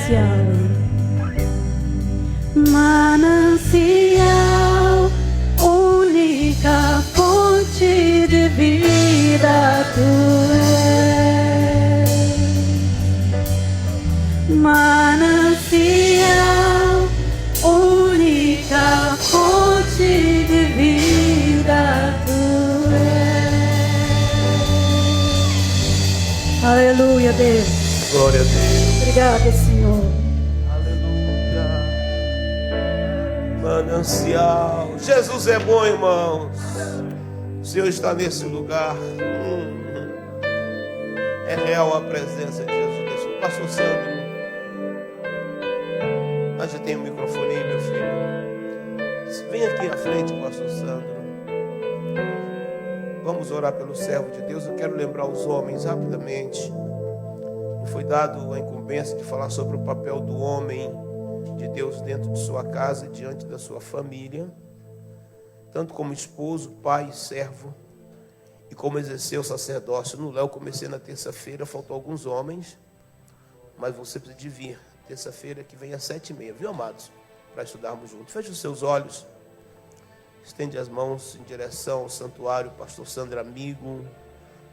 manancial, manancial, única fonte de vida tu és. Manancial, única fonte de vida tu és. Aleluia, Deus. Glória a Deus. Obrigada, Senhor. Aleluia. Manancial. Jesus é bom, irmãos. O Senhor está nesse lugar. É real a presença de Jesus. Pastor Sandro, mas já tem o microfone aí, meu filho. Vem aqui à frente, Pastor Sandro. Vamos orar pelo servo de Deus. Eu quero lembrar os homens rapidamente. Foi dado a incumbência de falar sobre o papel do homem de Deus dentro de sua casa e diante da sua família, tanto como esposo, pai, servo, e como exercer o sacerdócio. No Léo comecei na terça-feira, faltou alguns homens, mas você precisa de vir terça-feira que vem às 7h30, viu, amados? Para estudarmos juntos. Feche os seus olhos, estende as mãos em direção ao santuário. Pastor Sandro, amigo,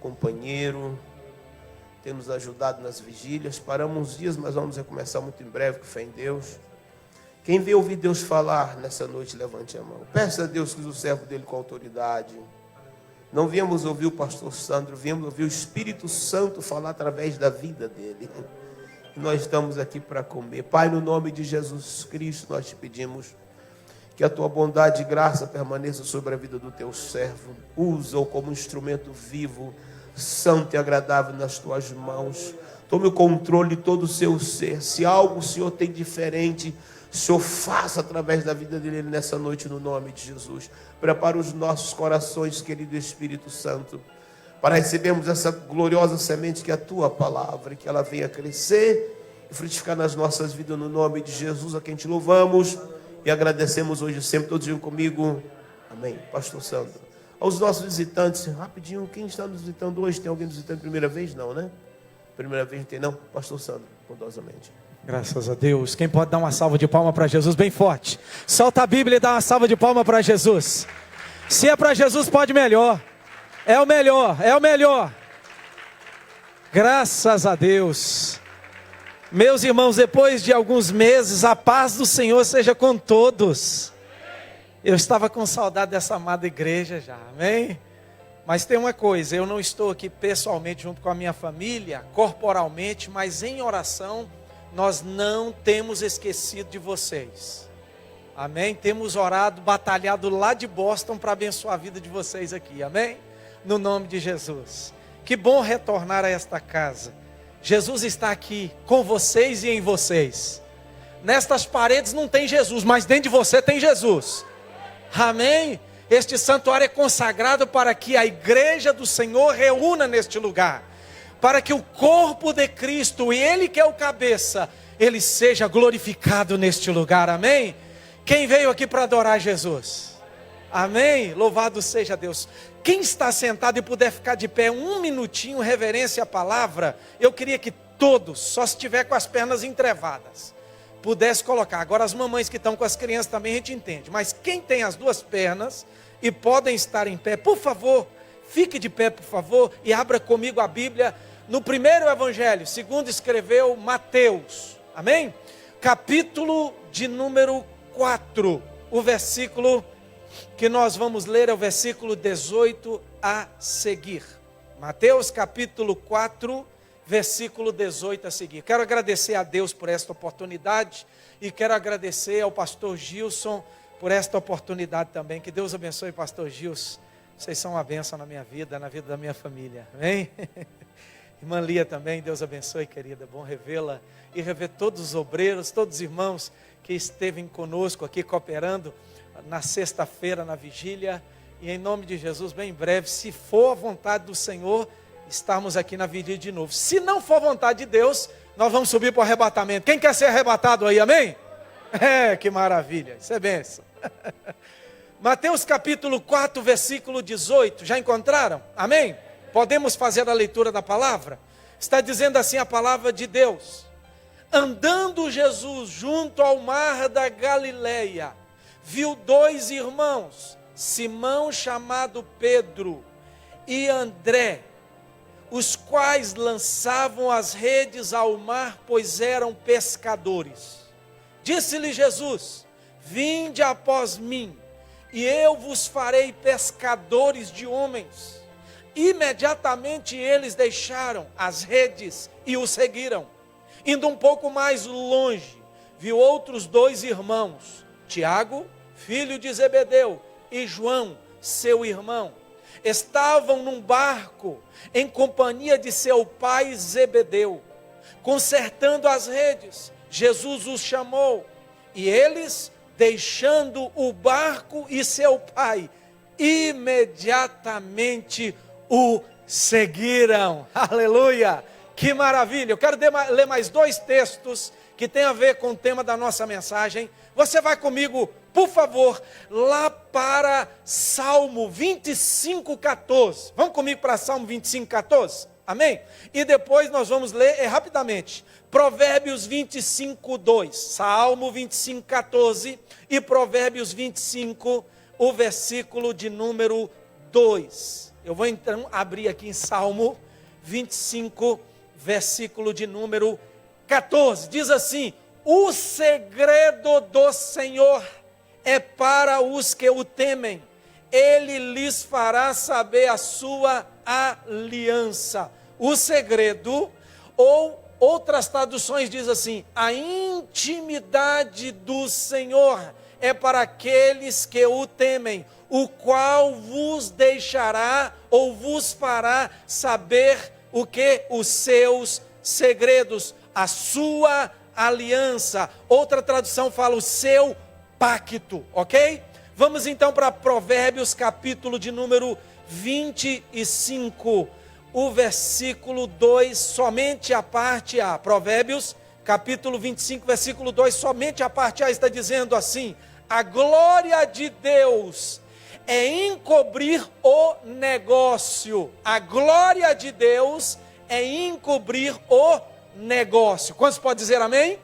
companheiro, tem nos ajudado nas vigílias. Paramos uns dias, mas vamos recomeçar muito em breve, com fé em Deus. Quem veio ouvir Deus falar nessa noite, levante a mão. Peça a Deus que use o servo dele com autoridade. Não viemos ouvir o pastor Sandro, viemos ouvir o Espírito Santo falar através da vida dele. E nós estamos aqui para comer. Pai, no nome de Jesus Cristo, nós te pedimos que a tua bondade e graça permaneça sobre a vida do teu servo. Usa-o como instrumento vivo, santo e agradável nas tuas mãos. Tome o controle de todo o seu ser. Se algo o Senhor tem diferente, o Senhor faça através da vida dele nessa noite, no nome de Jesus. Prepara os nossos corações, querido Espírito Santo, para recebermos essa gloriosa semente que é a tua palavra, que ela venha crescer e frutificar nas nossas vidas, no nome de Jesus, a quem te louvamos e agradecemos hoje e sempre. Todos digam comigo, amém. Pastor Sandro. Aos nossos visitantes, rapidinho, quem está nos visitando hoje? Tem alguém nos visitando primeira vez? Não, né? Primeira vez não tem, não? Pastor Sandro, bondosamente. Graças a Deus. Quem pode dar uma salva de palma para Jesus bem forte? Solta a Bíblia e dá uma salva de palma para Jesus. Se é para Jesus, pode melhor. É o melhor, é o melhor. Graças a Deus. Meus irmãos, depois de alguns meses, a paz do Senhor seja com todos. Eu estava com saudade dessa amada igreja já, amém? Mas tem uma coisa, eu não estou aqui pessoalmente junto com a minha família, corporalmente, mas em oração, nós não temos esquecido de vocês. Amém? Temos orado, batalhado lá de Boston para abençoar a vida de vocês aqui, amém? No nome de Jesus. Que bom retornar a esta casa. Jesus está aqui com vocês e em vocês. Nestas paredes não tem Jesus, mas dentro de você tem Jesus. Amém? Este santuário é consagrado para que a igreja do Senhor reúna neste lugar. Para que o corpo de Cristo, e Ele que é o cabeça, Ele seja glorificado neste lugar. Amém? Quem veio aqui para adorar Jesus? Amém? Louvado seja Deus. Quem está sentado e puder ficar de pé um minutinho, reverência à palavra, eu queria que todos, só se estiver com as pernas entrevadas, pudesse colocar. Agora as mamães que estão com as crianças também a gente entende, mas quem tem as duas pernas e podem estar em pé, por favor, fique de pé, por favor, e abra comigo a Bíblia no primeiro evangelho, segundo escreveu Mateus, amém? Capítulo de número 4, o versículo que nós vamos ler é o versículo 18 a seguir. Mateus capítulo 4, versículo 18 a seguir. Quero agradecer a Deus por esta oportunidade e quero agradecer ao pastor Gilson por esta oportunidade também. Que Deus abençoe, pastor Gilson. Vocês são uma bênção na minha vida, na vida da minha família. Amém? Irmã Lia também, Deus abençoe, querida. Bom revê-la e rever todos os obreiros, todos os irmãos que estevem conosco aqui cooperando na sexta-feira, na vigília. E em nome de Jesus, bem breve, se for a vontade do Senhor, estarmos aqui na vigília de novo. Se não for vontade de Deus, nós vamos subir para o arrebatamento. Quem quer ser arrebatado aí, amém? Que maravilha, isso é bênção. Mateus capítulo 4, versículo 18, já encontraram? Amém? Podemos fazer a leitura da palavra? Está dizendo assim a palavra de Deus: Andando Jesus junto ao mar da Galileia, viu 2 irmãos, Simão chamado Pedro e André, os quais lançavam as redes ao mar, pois eram pescadores. Disse-lhe Jesus: vinde após mim, e eu vos farei pescadores de homens. Imediatamente eles deixaram as redes e o seguiram. Indo um pouco mais longe, viu outros 2 irmãos, Tiago, filho de Zebedeu, e João, seu irmão. Estavam num barco em companhia de seu pai Zebedeu, consertando as redes. Jesus os chamou, e eles, deixando o barco e seu pai, imediatamente o seguiram. Aleluia! Que maravilha! Eu quero ler mais 2 textos que tem a ver com o tema da nossa mensagem. Você vai comigo, por favor, lá para Salmo 25:14. Vamos comigo para Salmo 25:14? Amém? E depois nós vamos ler rapidamente Provérbios 25:2. Salmo 25:14 e Provérbios 25, o versículo de número 2. Eu vou então abrir aqui em Salmo 25, versículo de número 14. Diz assim: o segredo do Senhor é para os que o temem, Ele lhes fará saber a sua aliança. O segredo, ou outras traduções diz assim, a intimidade do Senhor é para aqueles que o temem, o qual vos deixará ou vos fará saber o que? Os seus segredos, a sua aliança. Outra tradução fala o seu pacto, ok? Vamos então para Provérbios, capítulo de número 25, o versículo 2, somente a parte A. Provérbios, capítulo 25, versículo 2, somente a parte A está dizendo assim: a glória de Deus é encobrir o negócio. A glória de Deus é encobrir o negócio. Quantos podem dizer amém?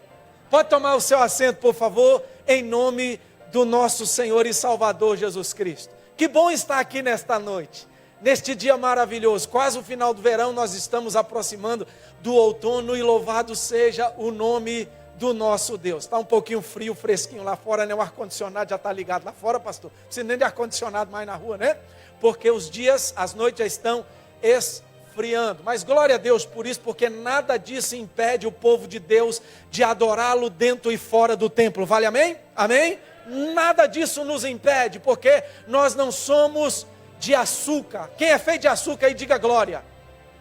Pode tomar o seu assento, por favor, em nome do nosso Senhor e Salvador Jesus Cristo. Que bom estar aqui nesta noite, neste dia maravilhoso, quase o final do verão, nós estamos aproximando do outono e louvado seja o nome do nosso Deus. Está um pouquinho frio, fresquinho lá fora, né? O ar-condicionado já está ligado lá fora, pastor. Não precisa nem de ar-condicionado mais na rua, né? Porque os dias, as noites já estão esfriando. Mas glória a Deus por isso, porque nada disso impede o povo de Deus de adorá-lo dentro e fora do templo. Vale amém? Amém? Nada disso nos impede, porque nós não somos de açúcar. Quem é feito de açúcar aí, diga glória.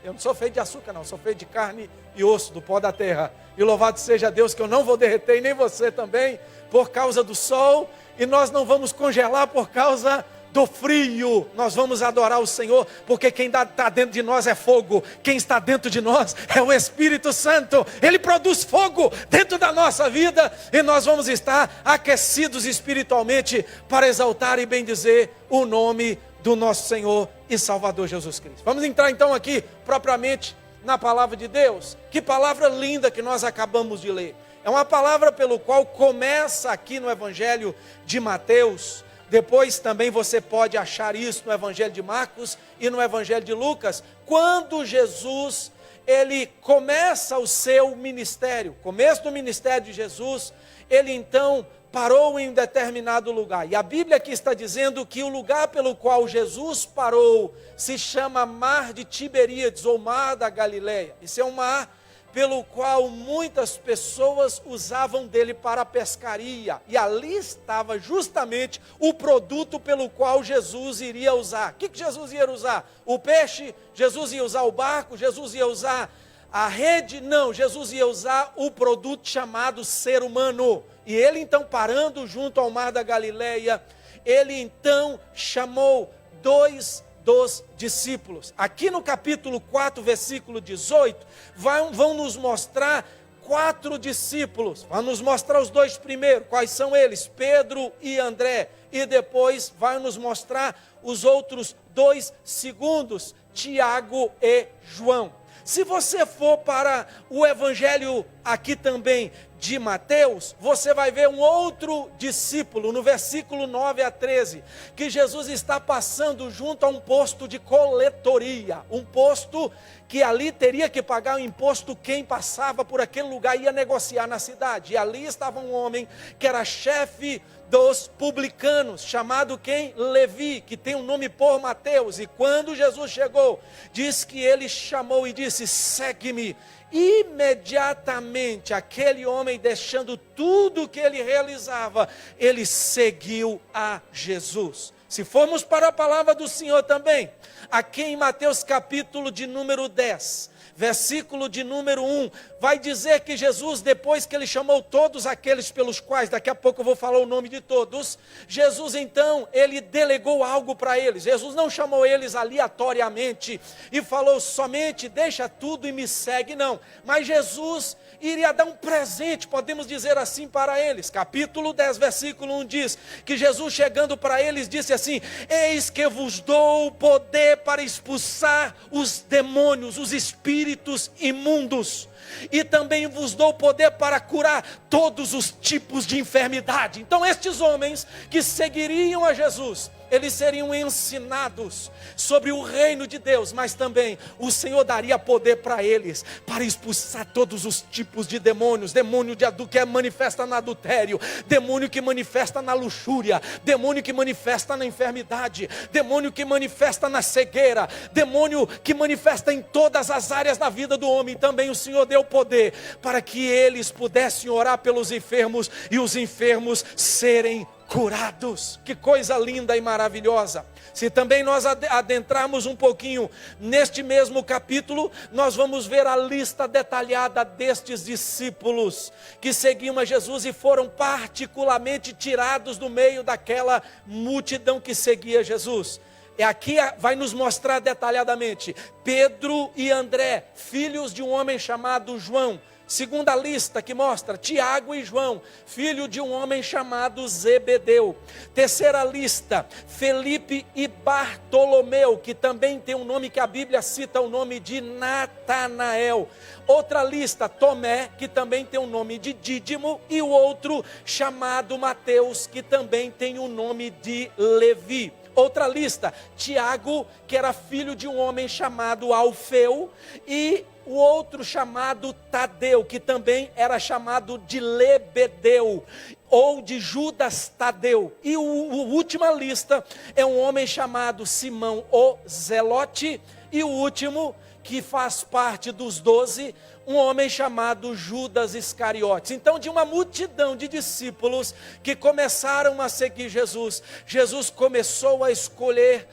Eu não sou feito de açúcar não, sou feito de carne e osso, do pó da terra. E louvado seja Deus que eu não vou derreter, e nem você também, por causa do sol. E nós não vamos congelar por causa do frio. Nós vamos adorar o Senhor, porque quem está dentro de nós é fogo. Quem está dentro de nós é o Espírito Santo. Ele produz fogo dentro da nossa vida, e nós vamos estar aquecidos espiritualmente para exaltar e bendizer o nome do nosso Senhor e Salvador Jesus Cristo. Vamos entrar então aqui propriamente na palavra de Deus. Que palavra linda que nós acabamos de ler. É uma palavra pelo qual começa aqui no Evangelho de Mateus. Depois também você pode achar isso no Evangelho de Marcos e no Evangelho de Lucas. Quando Jesus, ele começa o seu ministério. Começo do ministério de Jesus, ele então parou em um determinado lugar. E a Bíblia aqui está dizendo que o lugar pelo qual Jesus parou se chama Mar de Tiberíades, ou Mar da Galileia. Esse é um mar pelo qual muitas pessoas usavam dele para a pescaria. E ali estava justamente o produto pelo qual Jesus iria usar. O que Jesus ia usar? O peixe? Jesus ia usar o barco? Jesus ia usar a rede? Não, Jesus ia usar o produto chamado ser humano. E ele então, parando junto ao mar da Galileia, ele então chamou 2 dos discípulos. Aqui no capítulo 4, versículo 18, vão nos mostrar 4 discípulos. Vão nos mostrar os 2 primeiros. Quais são eles? Pedro e André. E depois vai nos mostrar os outros 2 segundos, Tiago e João. Se você for para o evangelho aqui também de Mateus, você vai ver um outro discípulo, no versículo 9 a 13, que Jesus está passando junto a um posto de coletoria, um posto que ali teria que pagar o imposto quem passava por aquele lugar e ia negociar na cidade. E ali estava um homem que era chefe dos publicanos, chamado quem? Levi, que tem um nome por Mateus. E quando Jesus chegou, diz que ele chamou e disse: segue-me. Imediatamente aquele homem, deixando tudo que ele realizava, ele seguiu a Jesus. Se formos para a palavra do Senhor também, aqui em Mateus capítulo de número 10, versículo de número 1, vai dizer que Jesus, depois que ele chamou todos aqueles pelos quais, daqui a pouco eu vou falar o nome de todos, Jesus então, ele delegou algo para eles. Jesus não chamou eles aleatoriamente e falou somente deixa tudo e me segue, não. Mas Jesus iria dar um presente, podemos dizer assim, para eles. Capítulo 10, versículo 1 diz que Jesus, chegando para eles, disse assim: eis que vos dou poder para expulsar os demônios, os espíritos imundos, e também vos dou poder para curar todos os tipos de enfermidade. Então estes homens que seguiriam a Jesus, eles seriam ensinados sobre o reino de Deus, mas também o Senhor daria poder para eles, para expulsar todos os tipos de demônios, demônio que manifesta no adultério, demônio que manifesta na luxúria, demônio que manifesta na enfermidade, demônio que manifesta na cegueira, demônio que manifesta em todas as áreas da vida do homem. Também o Senhor deu poder para que eles pudessem orar pelos enfermos e os enfermos serem curados. Que coisa linda e maravilhosa. Se também nós adentrarmos um pouquinho neste mesmo capítulo, nós vamos ver a lista detalhada destes discípulos que seguiam a Jesus e foram particularmente tirados do meio daquela multidão que seguia Jesus. E aqui vai nos mostrar detalhadamente Pedro e André, filhos de um homem chamado João. Segunda lista que mostra Tiago e João, filho de um homem chamado Zebedeu. Terceira lista, Felipe e Bartolomeu, que também tem um nome que a Bíblia cita, o nome de Natanael. Outra lista, Tomé, que também tem o nome de Dídimo, e o outro chamado Mateus, que também tem o nome de Levi. Outra lista, Tiago, que era filho de um homem chamado Alfeu, e o outro chamado Tadeu, que também era chamado de Lebedeu, ou de Judas Tadeu. E a última lista é um homem chamado Simão o Zelote, e o último, que faz parte dos 12, um homem chamado Judas Iscariotes. Então, de uma multidão de discípulos que começaram a seguir Jesus, Jesus começou a escolher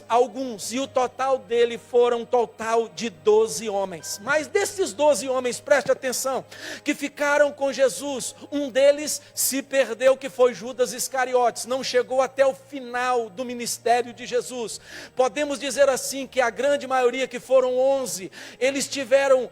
alguns, e o total dele foram um total de 12 homens. Mas desses 12 homens, preste atenção, que ficaram com Jesus, um deles se perdeu, que foi Judas Iscariotes, não chegou até o final do ministério de Jesus. Podemos dizer assim que a grande maioria, que foram 11, eles tiveram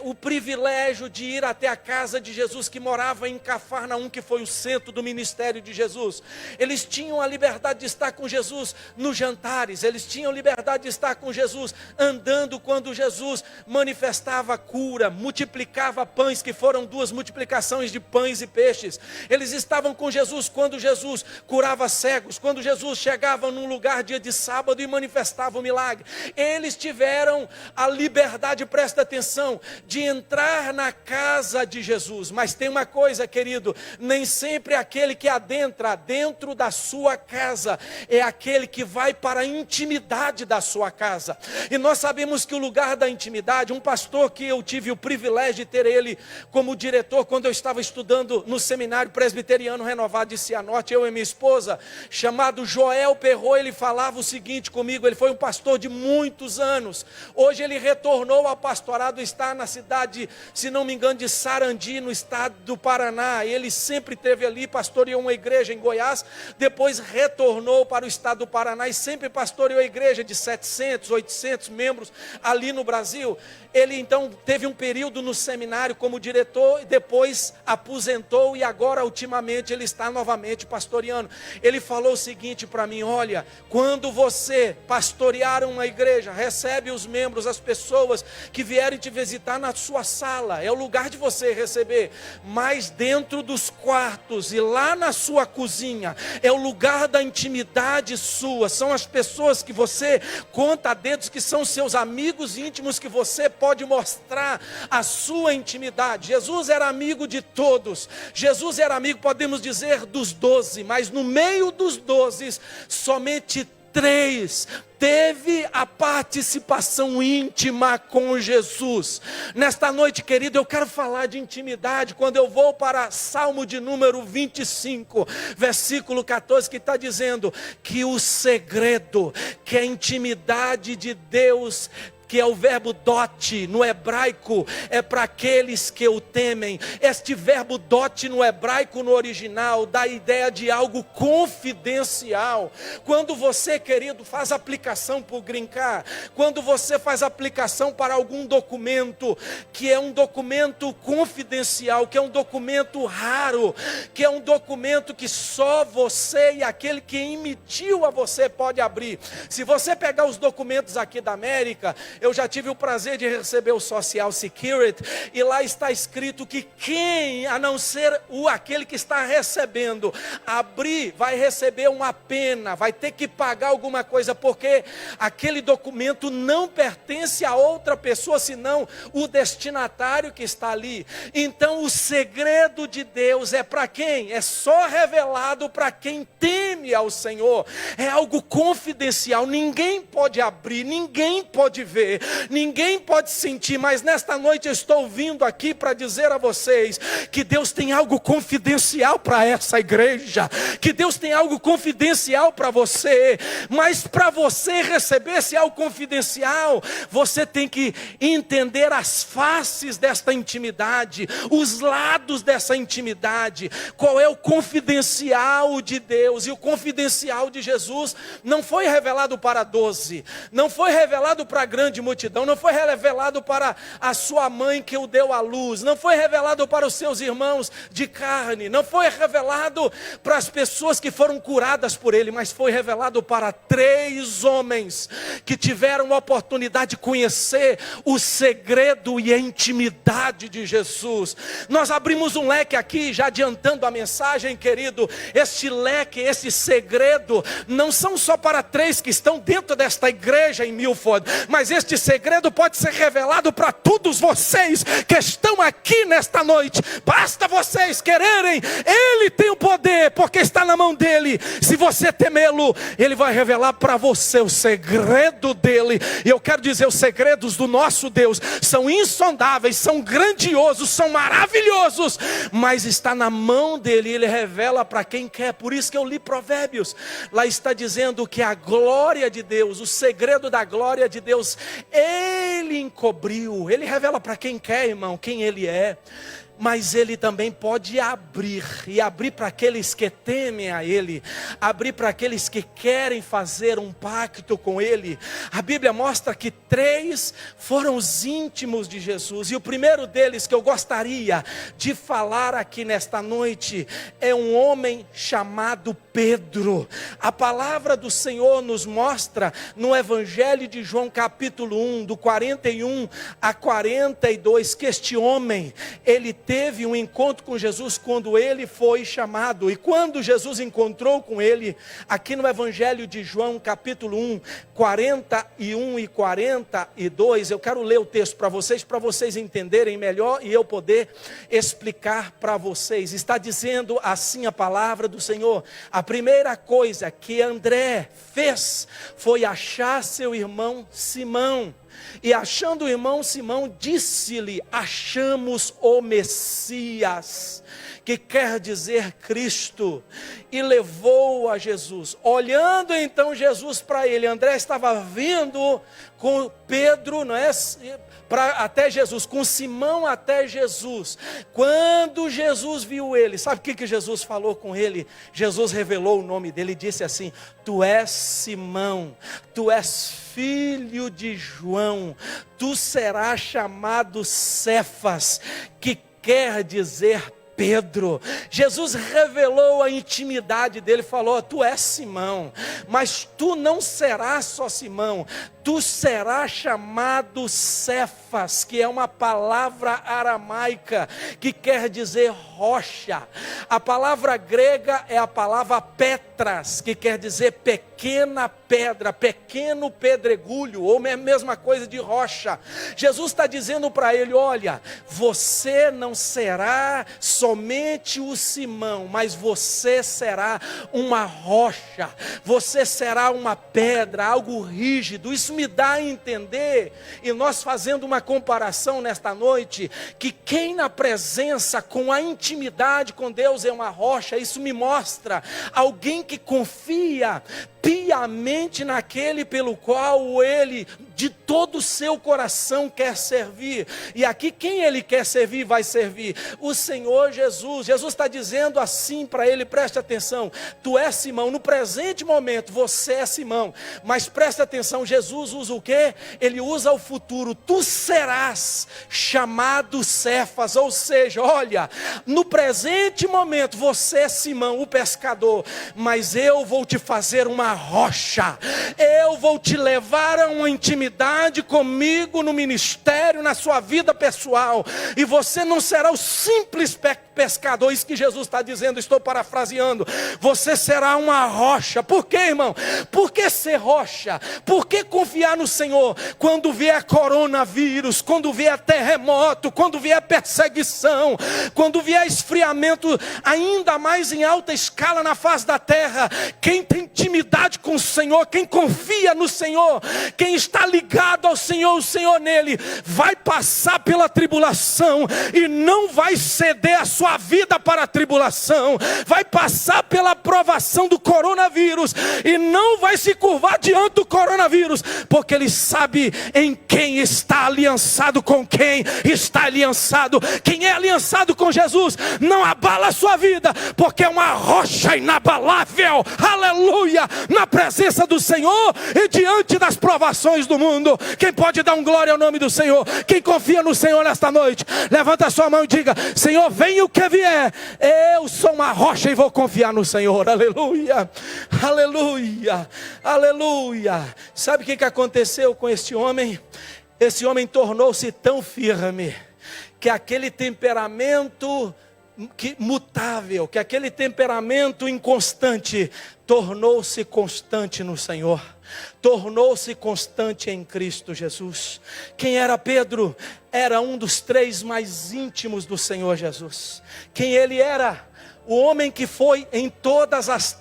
o privilégio de ir até a casa de Jesus, que morava em Cafarnaum, que foi o centro do ministério de Jesus. Eles tinham a liberdade de estar com Jesus nos jantares, eles tinham liberdade de estar com Jesus andando, quando Jesus manifestava cura, multiplicava pães, que foram 2 multiplicações de pães e peixes. Eles estavam com Jesus quando Jesus curava cegos, quando Jesus chegava num lugar dia de sábado e manifestava o milagre. Eles tiveram a liberdade, presta atenção, de entrar na casa de Jesus. Mas tem uma coisa, querido, nem sempre aquele que adentra dentro da sua casa é aquele que vai para a intimidade da sua casa. E nós sabemos que o lugar da intimidade, um pastor que eu tive o privilégio de ter ele como diretor quando eu estava estudando no Seminário Presbiteriano Renovado de Cianorte, eu e minha esposa, chamado Joel Perrot, ele falava o seguinte comigo. Ele foi um pastor de muitos anos, hoje ele retornou ao pastorado, está na cidade, se não me engano, de Sarandi, no estado do Paraná. Ele sempre esteve ali, pastoreou uma igreja em Goiás, depois retornou para o estado do Paraná mas sempre pastoreou a igreja de 700, 800 membros ali no Brasil. Ele então teve um período no seminário como diretor e depois aposentou e agora ultimamente ele está novamente pastoreando. Ele falou o seguinte para mim: olha, quando você pastorear uma igreja, recebe os membros, as pessoas que vierem te visitar na sua sala, é o lugar de você receber, mas dentro dos quartos e lá na sua cozinha, é o lugar da intimidade sua, são as pessoas que você conta a dedos, que são seus amigos íntimos, que você pode mostrar a sua intimidade. Jesus era amigo de todos, Jesus era amigo, podemos dizer, dos 12, mas no meio dos 12, somente 3 teve a participação íntima com Jesus. Nesta noite, querido, eu quero falar de intimidade, quando eu vou para Salmo de número 25, versículo 14, que está dizendo que o segredo, que a intimidade de Deus, que é o verbo dote no hebraico, é para aqueles que o temem. Este verbo dote no hebraico, no original, dá a ideia de algo confidencial. Quando você, querido, faz aplicação para o Green Card, quando você faz aplicação para algum documento, que é um documento confidencial, que é um documento raro, que é um documento que só você e aquele que emitiu a você pode abrir. Se você pegar os documentos aqui da América, eu já tive o prazer de receber o Social Security, e lá está escrito que quem, a não ser aquele que está recebendo, abrir, vai receber uma pena, vai ter que pagar alguma coisa, porque aquele documento não pertence a outra pessoa, senão o destinatário que está ali. Então o segredo de Deus é para quem? É só revelado para quem teme ao Senhor, é algo confidencial, ninguém pode abrir, ninguém pode ver, ninguém pode sentir, mas nesta noite eu estou vindo aqui para dizer a vocês que Deus tem algo confidencial para essa igreja, que Deus tem algo confidencial para você, mas para você receber esse algo confidencial, você tem que entender as faces desta intimidade, os lados dessa intimidade, qual é o confidencial de Deus. E o confidencial de Jesus não foi revelado para 12, não foi revelado para a grande multidão, não foi revelado para a sua mãe que o deu à luz, não foi revelado para os seus irmãos de carne, não foi revelado para as pessoas que foram curadas por ele, mas foi revelado para 3 homens que tiveram a oportunidade de conhecer o segredo e a intimidade de Jesus. Nós abrimos um leque aqui, já adiantando a mensagem, querido. Este leque, esse segredo, não são só para 3 que estão dentro desta igreja em Milford, mas este segredo pode ser revelado para todos vocês que estão aqui nesta noite. Basta vocês quererem, Ele tem o poder, porque está na mão dEle. Se você temê-lo, Ele vai revelar para você o segredo dEle. E eu quero dizer, os segredos do nosso Deus são insondáveis, são grandiosos, são maravilhosos, mas está na mão dEle, Ele revela para quem quer. Por isso que eu li Provérbios, lá está dizendo que a glória de Deus, o segredo da glória de Deus, Ele encobriu. Ele revela para quem quer, irmão, quem Ele é. Mas Ele também pode abrir, e abrir para aqueles que temem a Ele, abrir para aqueles que querem fazer um pacto com Ele. A Bíblia mostra que 3 foram os íntimos de Jesus, e o primeiro deles que eu gostaria de falar aqui nesta noite é um homem chamado Pedro. A palavra do Senhor nos mostra no Evangelho de João capítulo 1, do 41 a 42, que este homem, ele teve um encontro com Jesus quando ele foi chamado. E quando Jesus encontrou com ele, aqui no Evangelho de João capítulo 1, 41 e 42, eu quero ler o texto para vocês entenderem melhor e eu poder explicar para vocês. Está dizendo assim a palavra do Senhor: a primeira coisa que André fez foi achar seu irmão Simão E achando o irmão Simão, disse-lhe: achamos o Messias, que quer dizer Cristo, e levou-o a Jesus. Olhando então Jesus para ele, André estava vindo com Pedro, não é? Até Jesus, com Simão até Jesus. Quando Jesus viu ele, sabe o que Jesus falou com ele? Jesus revelou o nome dele e disse assim: tu és Simão, tu és filho de João, tu serás chamado Cefas, que quer dizer Pedro. Jesus revelou a intimidade dele, falou: tu és Simão, mas tu não serás só Simão, tu serás chamado Cefas, que é uma palavra aramaica, que quer dizer rocha. A palavra grega é a palavra petras, que quer dizer pequena pedra, pequeno pedregulho, ou a mesma coisa de rocha. Jesus está dizendo para ele: olha, você não será somente o Simão, mas você será uma rocha, você será uma pedra, algo rígido. Isso me dá a entender, e nós fazendo uma comparação nesta noite, que quem na presença, com a intimidade com Deus é uma rocha. Isso me mostra alguém que confia piamente naquele pelo qual ele de todo o seu coração quer servir. E aqui quem ele quer servir, vai servir o Senhor Jesus. Jesus está dizendo assim para ele: preste atenção, tu és Simão. No presente momento você é Simão, mas preste atenção, Jesus usa o quê? Ele usa o futuro: tu serás chamado Cefas. Ou seja, olha, no presente momento você é Simão, o pescador, mas eu vou te fazer uma rocha, eu vou te levar a uma intimidade comigo no ministério, na sua vida pessoal, e você não será o simples pescador. Isso que Jesus está dizendo, estou parafraseando: você será uma rocha. Por quê, irmão? Por que ser rocha? Por que confiar no Senhor? Quando vier coronavírus, quando vier terremoto, quando vier perseguição, quando vier esfriamento ainda mais em alta escala na face da terra, quem tem intimidade com o Senhor, quem confia no Senhor, quem está ligado ao Senhor, o Senhor nele, vai passar pela tribulação e não vai ceder a sua vida para a tribulação, vai passar pela provação do coronavírus e não vai se curvar diante do coronavírus, porque ele sabe em quem está aliançado, com quem está aliançado. Quem é aliançado com Jesus não abala a sua vida, porque é uma rocha inabalável, aleluia, na presença do Senhor e diante das provações do mundo. Quem pode dar um glória ao nome do Senhor? Quem confia no Senhor nesta noite, levanta a sua mão e diga: Senhor, venha o que vier, eu sou uma rocha e vou confiar no Senhor. Aleluia, aleluia, aleluia. Sabe o que aconteceu com este homem? Esse homem tornou-se tão firme, que aquele temperamento mutável, que aquele temperamento inconstante, tornou-se constante no Senhor, tornou-se constante em Cristo Jesus. Quem era Pedro? Era um dos 3 mais íntimos do Senhor Jesus. Quem ele era? O homem que foi em todas as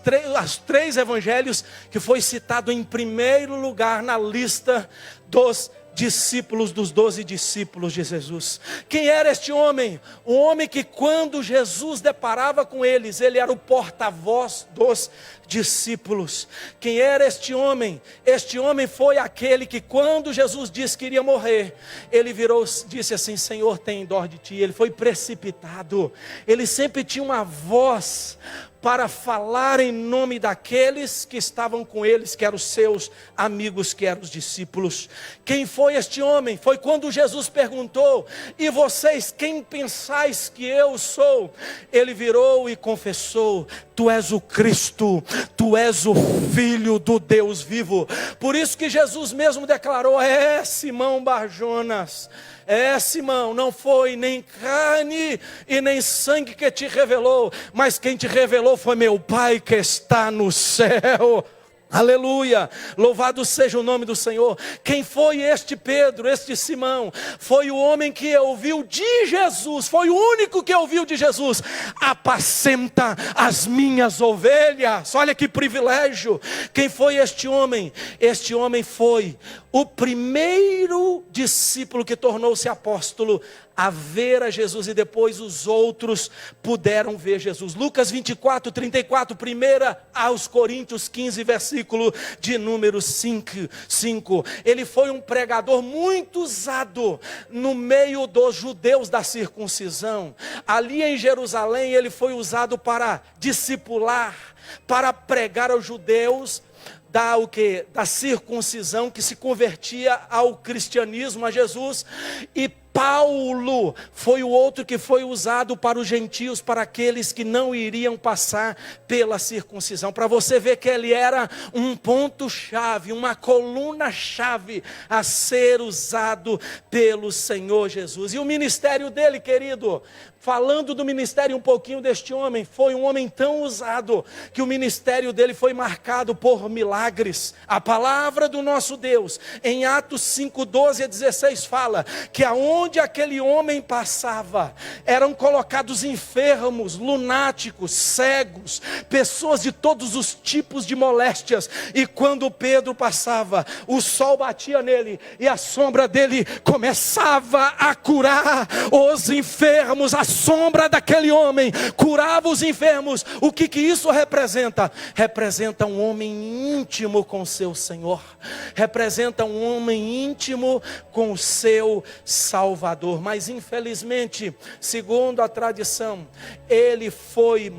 3 evangelhos, que foi citado em primeiro lugar na lista dos discípulos, dos 12 discípulos de Jesus. Quem era este homem? Um homem que quando Jesus deparava com eles, ele era o porta-voz dos discípulos. Quem era este homem? Este homem foi aquele que quando Jesus disse que iria morrer, ele virou, disse assim: Senhor, tem dó de ti. Ele foi precipitado. Ele sempre tinha uma voz para falar em nome daqueles que estavam com eles, que eram os seus amigos, que eram os discípulos. Quem foi este homem? Foi quando Jesus perguntou: e vocês, quem pensais que eu sou? Ele virou e confessou: tu és o Cristo, tu és o Filho do Deus vivo. Por isso que Jesus mesmo declarou: é Simão Barjonas, é Simão, não foi nem carne e nem sangue que te revelou, mas quem te revelou foi meu Pai que está no céu. Aleluia, louvado seja o nome do Senhor. Quem foi este Pedro, este Simão? Foi o homem que ouviu de Jesus, foi o único que ouviu de Jesus: apacenta as minhas ovelhas. Olha que privilégio. Quem foi este homem? Este homem foi o primeiro discípulo que tornou-se apóstolo a ver a Jesus, e depois os outros puderam ver Jesus. Lucas 24, 34, 1 aos Coríntios 15, versículo de número 5. Ele foi um pregador muito usado no meio dos judeus da circuncisão. Ali em Jerusalém ele foi usado para discipular, para pregar aos judeus da circuncisão, que se convertia ao cristianismo, a Jesus. E Paulo foi o outro que foi usado para os gentios, para aqueles que não iriam passar pela circuncisão. Para você ver que ele era um ponto-chave, uma coluna-chave a ser usado pelo Senhor Jesus. E o ministério dele, querido, falando do ministério um pouquinho deste homem, foi um homem tão usado que o ministério dele foi marcado por milagres. A palavra do nosso Deus, em Atos 5, 12 a 16, fala que aonde aquele homem passava, eram colocados enfermos, lunáticos, cegos, pessoas de todos os tipos de moléstias. E quando Pedro passava, o sol batia nele e a sombra dele começava a curar os enfermos. A sombra daquele homem curava os enfermos. O que isso representa? Representa um homem íntimo com seu Senhor, representa um homem íntimo com o seu Salvador. Mas infelizmente, segundo a tradição, ele foi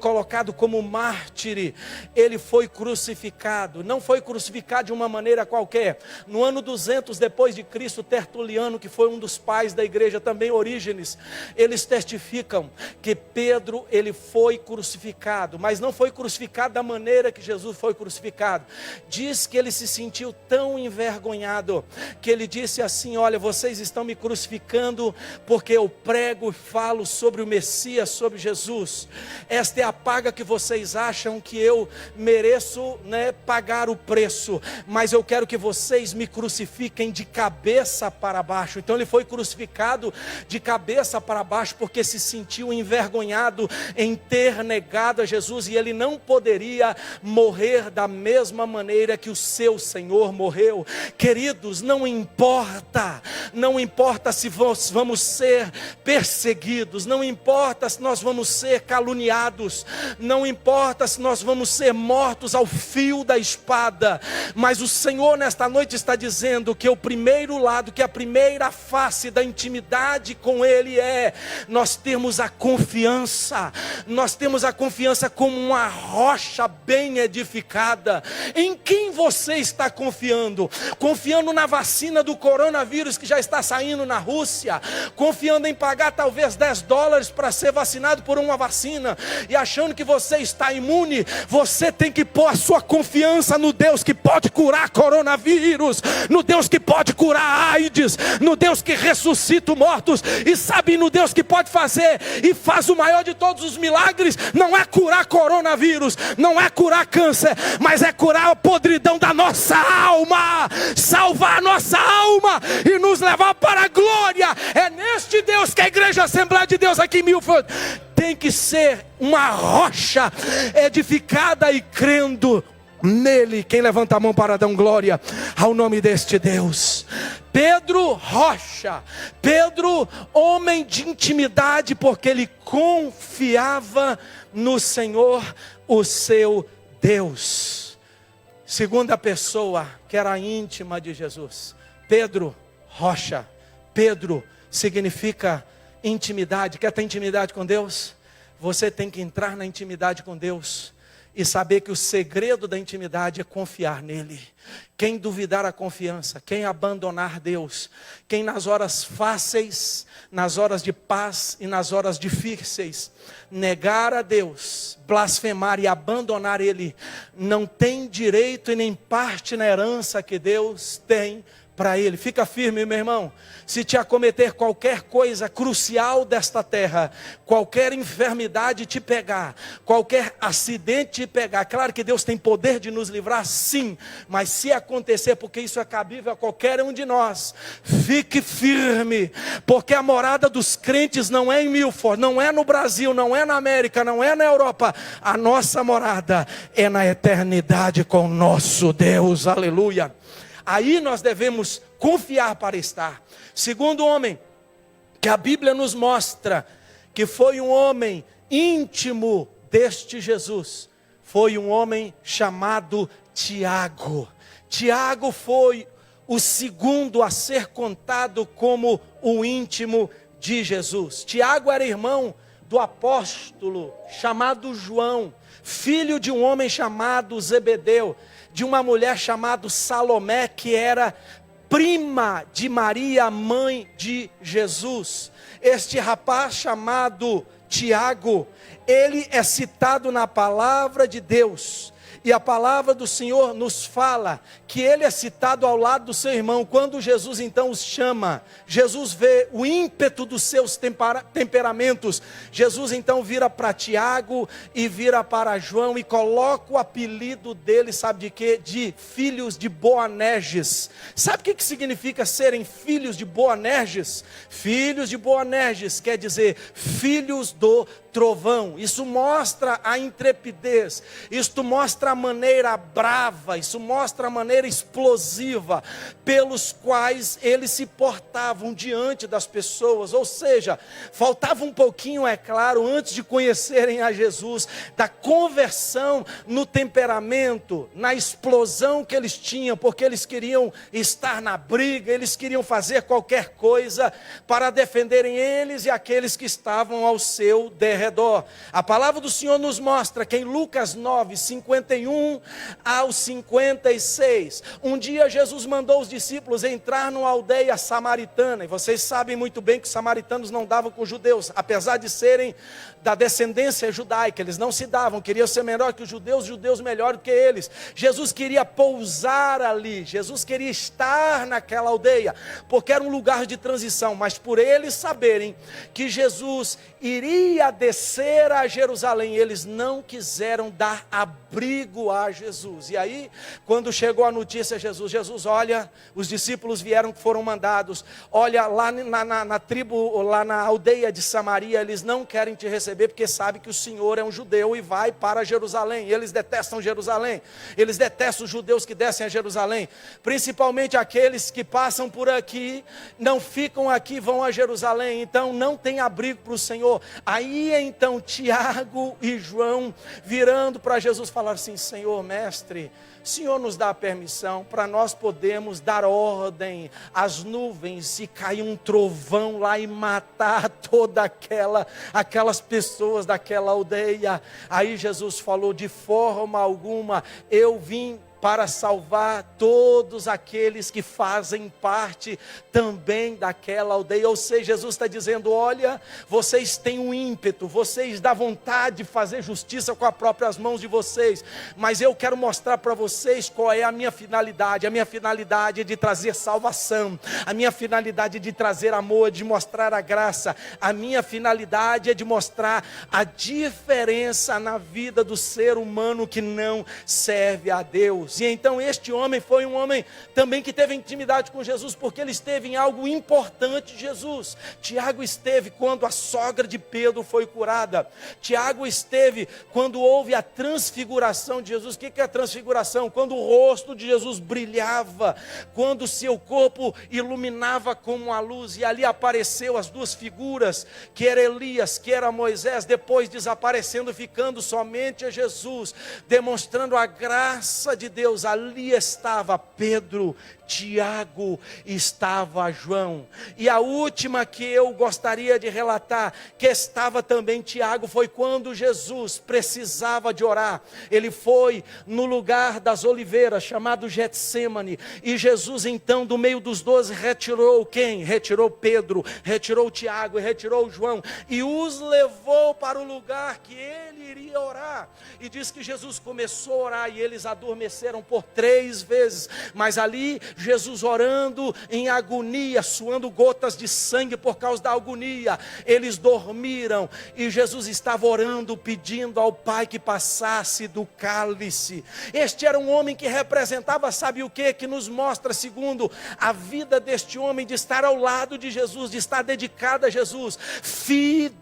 colocado como mártir, ele foi crucificado. Não foi crucificado de uma maneira qualquer. No ano 200 depois de Cristo, Tertuliano, que foi um dos pais da igreja, também Orígenes, eles testificam que Pedro, ele foi crucificado, mas não foi crucificado da maneira que Jesus foi crucificado. Diz que ele se sentiu tão envergonhado, que ele disse assim: olha, vocês estão me crucificando porque eu prego e falo sobre o Messias, sobre Jesus. Esta é a paga que vocês acham que eu mereço, pagar o preço, mas eu quero que vocês me crucifiquem de cabeça para baixo. Então ele foi crucificado de cabeça para baixo porque se sentiu envergonhado em ter negado a Jesus, e ele não poderia morrer da mesma maneira que o seu Senhor morreu. Queridos, não importa se vamos ser perseguidos, não importa se nós vamos ser caluniados, não importa se nós vamos ser mortos ao fio da espada, mas o Senhor nesta noite está dizendo que o primeiro lado, que a primeira face da intimidade com Ele é nós temos a confiança como uma rocha bem edificada. Em quem você está confiando? Confiando na vacina do coronavírus que já está saindo na Rússia, confiando em pagar talvez $10 para ser vacinado por uma vacina, e achando que você está imune? Você tem que pôr a sua confiança no Deus que pode curar coronavírus, no Deus que pode curar AIDS, no Deus que ressuscita os mortos, e sabe, no Deus que pode fazer e faz o maior de todos os milagres. Não é curar coronavírus, não é curar câncer, mas é curar a podridão da nossa alma, salvar a nossa alma e nos levar para a glória. É neste Deus que a Igreja Assembleia de Deus aqui em Milford tem que ser uma rocha edificada e crendo nele. Quem levanta a mão para dar glória ao nome deste Deus? Pedro, rocha. Pedro, homem de intimidade, porque ele confiava no Senhor, o seu Deus. Segunda pessoa que era íntima de Jesus. Pedro, rocha. Pedro significa intimidade. Quer ter intimidade com Deus? Você tem que entrar na intimidade com Deus e saber que o segredo da intimidade é confiar nele. Quem duvidar a confiança, quem abandonar Deus, quem nas horas fáceis, nas horas de paz e nas horas difíceis, negar a Deus, blasfemar e abandonar Ele, não tem direito e nem parte na herança que Deus tem para Ele. Fica firme, meu irmão. Se te acometer qualquer coisa crucial desta terra, qualquer enfermidade te pegar, qualquer acidente te pegar, claro que Deus tem poder de nos livrar, sim, mas se acontecer, porque isso é cabível a qualquer um de nós, fique firme, porque a morada dos crentes não é em Milford, não é no Brasil, não é na América, não é na Europa, a nossa morada é na eternidade com o nosso Deus, aleluia. Aí nós devemos confiar para estar. Segundo homem, que a Bíblia nos mostra, que foi um homem íntimo deste Jesus, foi um homem chamado Tiago. Tiago foi o segundo a ser contado como o íntimo de Jesus. Tiago era irmão do apóstolo chamado João, filho de um homem chamado Zebedeu, de uma mulher chamada Salomé, que era prima de Maria, mãe de Jesus. Este rapaz chamado Tiago, ele é citado na palavra de Deus. E a palavra do Senhor nos fala que ele é citado ao lado do seu irmão. Quando Jesus então os chama, Jesus vê o ímpeto dos seus temperamentos. Jesus então vira para Tiago e vira para João e coloca o apelido dele, sabe de quê? De filhos de Boanerges. Sabe o que significa serem filhos de Boanerges? Filhos de Boanerges quer dizer filhos do trovão. Isso mostra a intrepidez, isto mostra a maneira brava, isso mostra a maneira explosiva pelos quais eles se portavam diante das pessoas. Ou seja, faltava um pouquinho, é claro, antes de conhecerem a Jesus, da conversão no temperamento, na explosão que eles tinham, porque eles queriam estar na briga, eles queriam fazer qualquer coisa para defenderem eles e aqueles que estavam ao seu derredor. A palavra do Senhor nos mostra que em Lucas 9, 51 ao 56, um dia Jesus mandou os discípulos entrar numa aldeia samaritana, e vocês sabem muito bem que os samaritanos não davam com os judeus, apesar de serem da descendência judaica, eles não se davam, queriam ser melhor que os judeus melhor do que eles. Jesus queria pousar ali, Jesus queria estar naquela aldeia, porque era um lugar de transição, mas por eles saberem que Jesus iria descer a Jerusalém, eles não quiseram dar abrigo a Jesus. E aí, quando chegou a notícia, Jesus olha, os discípulos vieram que foram mandados, olha lá na tribo, lá na aldeia de Samaria, eles não querem te receber, porque sabe que o Senhor é um judeu e vai para Jerusalém. Eles detestam Jerusalém, eles detestam os judeus que descem a Jerusalém, principalmente aqueles que passam por aqui, não ficam aqui, vão a Jerusalém, então não tem abrigo para o Senhor. Aí então Tiago e João virando para Jesus falaram assim: Senhor, mestre, o Senhor nos dá a permissão para nós podermos dar ordem às nuvens e cair um trovão lá e matar toda aquelas pessoas daquela aldeia. Aí Jesus falou: de forma alguma, eu vim para salvar todos aqueles que fazem parte também daquela aldeia. Ou seja, Jesus está dizendo: olha, vocês têm um ímpeto, vocês dão vontade de fazer justiça com as próprias mãos de vocês, mas eu quero mostrar para vocês qual é a minha finalidade. A minha finalidade é de trazer salvação, a minha finalidade é de trazer amor, de mostrar a graça, a minha finalidade é de mostrar a diferença na vida do ser humano que não serve a Deus. E então este homem foi um homem também que teve intimidade com Jesus, porque ele esteve em algo importante de Jesus. Tiago esteve quando a sogra de Pedro foi curada. Tiago esteve quando houve a transfiguração de Jesus. O que é a transfiguração? Quando o rosto de Jesus brilhava, quando o seu corpo iluminava como a luz, e ali apareceu as duas figuras, que era Elias, que era Moisés, depois desaparecendo, ficando somente a Jesus, demonstrando a graça de Deus. Ali estava Pedro, Tiago, estava João. E a última que eu gostaria de relatar, que estava também Tiago, foi quando Jesus precisava de orar. Ele foi no lugar das oliveiras, chamado Getsêmani, e Jesus então do meio dos 12 retirou quem? Retirou Pedro, retirou Tiago e retirou João, e os levou para o lugar que ele iria orar. E diz que Jesus começou a orar e eles adormeceram. apareceram por 3 vezes, mas ali Jesus orando em agonia, suando gotas de sangue por causa da agonia, eles dormiram, e Jesus estava orando, pedindo ao Pai que passasse do cálice. Este era um homem que representava, sabe o que? Que nos mostra, segundo a vida deste homem, de estar ao lado de Jesus, de estar dedicado a Jesus, fidelidade.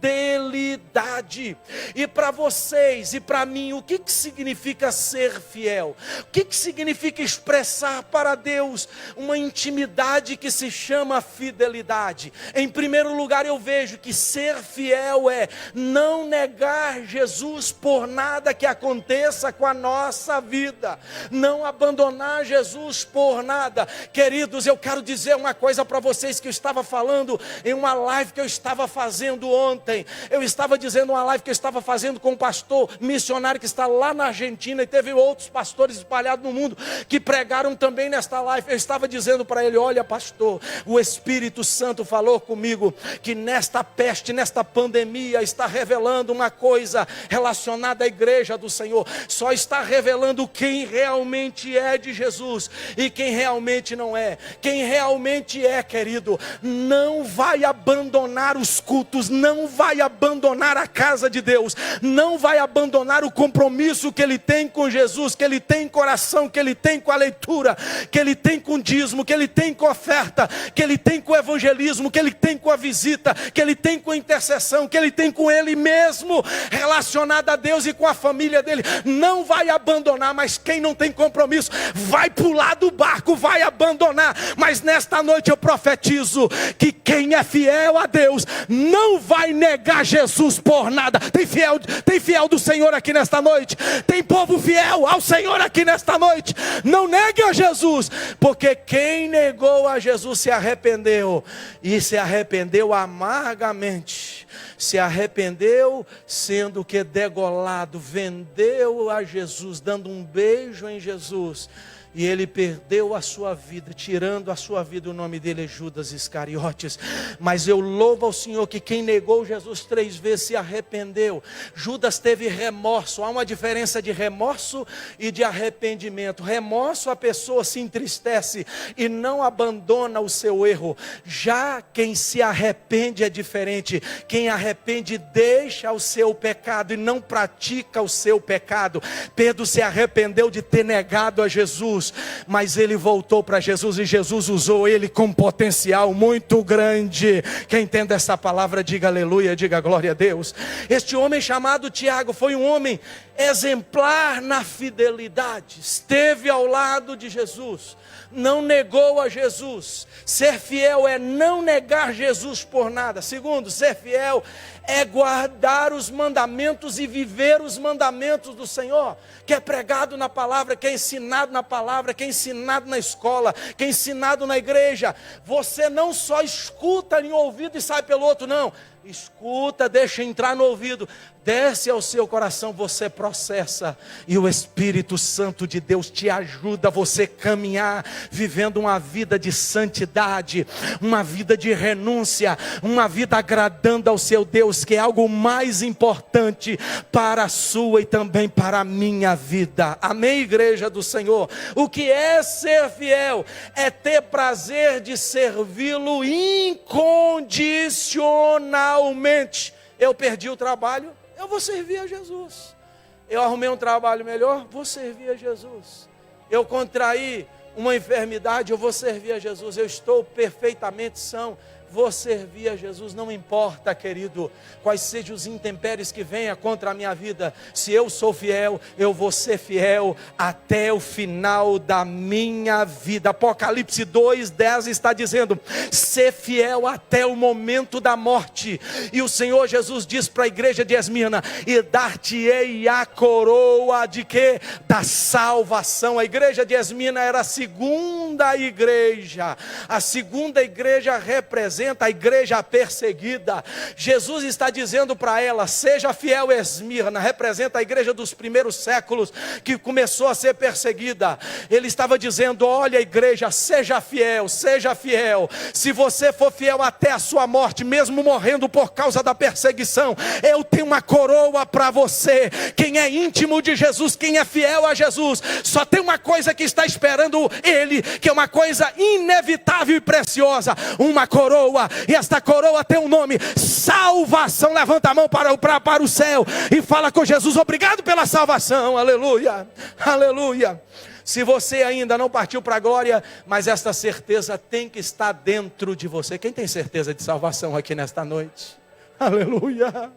E para vocês e para mim, o que significa ser fiel? O que significa expressar para Deus uma intimidade que se chama fidelidade? Em primeiro lugar, eu vejo que ser fiel é não negar Jesus por nada que aconteça com a nossa vida, não abandonar Jesus por nada. Queridos, eu quero dizer uma coisa para vocês que eu estava falando em uma live que eu estava fazendo ontem. Eu estava dizendo uma live que eu estava fazendo com um pastor missionário que está lá na Argentina, e teve outros pastores espalhados no mundo que pregaram também nesta live. Eu estava dizendo para ele: olha, pastor, o Espírito Santo falou comigo que nesta peste, nesta pandemia, está revelando uma coisa relacionada à igreja do Senhor. Só está revelando quem realmente é de Jesus e quem realmente não é. Quem realmente é, querido, não vai abandonar os cultos, não vai abandonar a casa de Deus, não vai abandonar o compromisso que ele tem com Jesus, que ele tem com oração, que ele tem com a leitura, que ele tem com o dízimo, que ele tem com a oferta, que ele tem com o evangelismo, que ele tem com a visita, que ele tem com a intercessão, que ele tem com ele mesmo, relacionado a Deus e com a família dele. Não vai abandonar. Mas quem não tem compromisso vai pular do barco, vai abandonar. Mas nesta noite eu profetizo que quem é fiel a Deus não vai negar Jesus por nada. Tem fiel do Senhor aqui nesta noite? Tem povo fiel ao Senhor aqui nesta noite? Não negue a Jesus, porque quem negou a Jesus se arrependeu, e se arrependeu amargamente. Se arrependeu sendo que degolado, vendeu a Jesus, dando um beijo em Jesus, e ele perdeu a sua vida, tirando a sua vida. O nome dele é Judas Iscariotes. Mas eu louvo ao Senhor que quem negou Jesus 3 vezes se arrependeu. Judas teve remorso. Há uma diferença de remorso e de arrependimento. Remorso, a pessoa se entristece e não abandona o seu erro. Já quem se arrepende é diferente. Quem arrepende deixa o seu pecado e não pratica o seu pecado. Pedro se arrependeu de ter negado a Jesus, mas ele voltou para Jesus, e Jesus usou ele com potencial muito grande. Quem entende essa palavra, diga aleluia, diga glória a Deus. Este homem chamado Tiago foi um homem exemplar na fidelidade, esteve ao lado de Jesus, não negou a Jesus. Ser fiel é não negar Jesus por nada. Segundo, ser fiel é guardar os mandamentos e viver os mandamentos do Senhor, que é pregado na palavra, que é ensinado na palavra, que é ensinado na escola, que é ensinado na igreja. Você não só escuta em um ouvido e sai pelo outro, não. Escuta, deixa entrar no ouvido, desce ao seu coração, você processa, e o Espírito Santo de Deus te ajuda a você caminhar, vivendo uma vida de santidade, uma vida de renúncia, uma vida agradando ao seu Deus, que é algo mais importante para a sua e também para a minha vida. Amém, igreja do Senhor? O que é ser fiel? É ter prazer de servi-lo incondicionalmente. Eu perdi o trabalho, eu vou servir a Jesus. Eu arrumei um trabalho melhor, vou servir a Jesus. Eu contraí uma enfermidade, eu vou servir a Jesus. Eu estou perfeitamente são, vou servir a Jesus. Não importa, querido, quais sejam os intempéries que venham contra a minha vida. Se eu sou fiel, eu vou ser fiel até o final da minha vida. Apocalipse 2:10 está dizendo: ser fiel até o momento da morte. E o Senhor Jesus diz para a igreja de Esmirna: e dar-te-ei a coroa de quê? Da salvação. A igreja de Esmirna era a segunda igreja. A segunda igreja representa representa a igreja perseguida. Jesus está dizendo para ela: seja fiel, Esmirna, representa a igreja dos primeiros séculos que começou a ser perseguida. Ele estava dizendo: olha, igreja, seja fiel, seja fiel. Se você for fiel até a sua morte, mesmo morrendo por causa da perseguição, eu tenho uma coroa para você. Quem é íntimo de Jesus, quem é fiel a Jesus, só tem uma coisa que está esperando ele, que é uma coisa inevitável e preciosa, uma coroa. E esta coroa tem um nome: salvação. Levanta a mão para o céu e fala com Jesus: obrigado pela salvação. Aleluia, aleluia. Se você ainda não partiu para a glória, mas esta certeza tem que estar dentro de você. Quem tem certeza de salvação aqui nesta noite? Aleluia.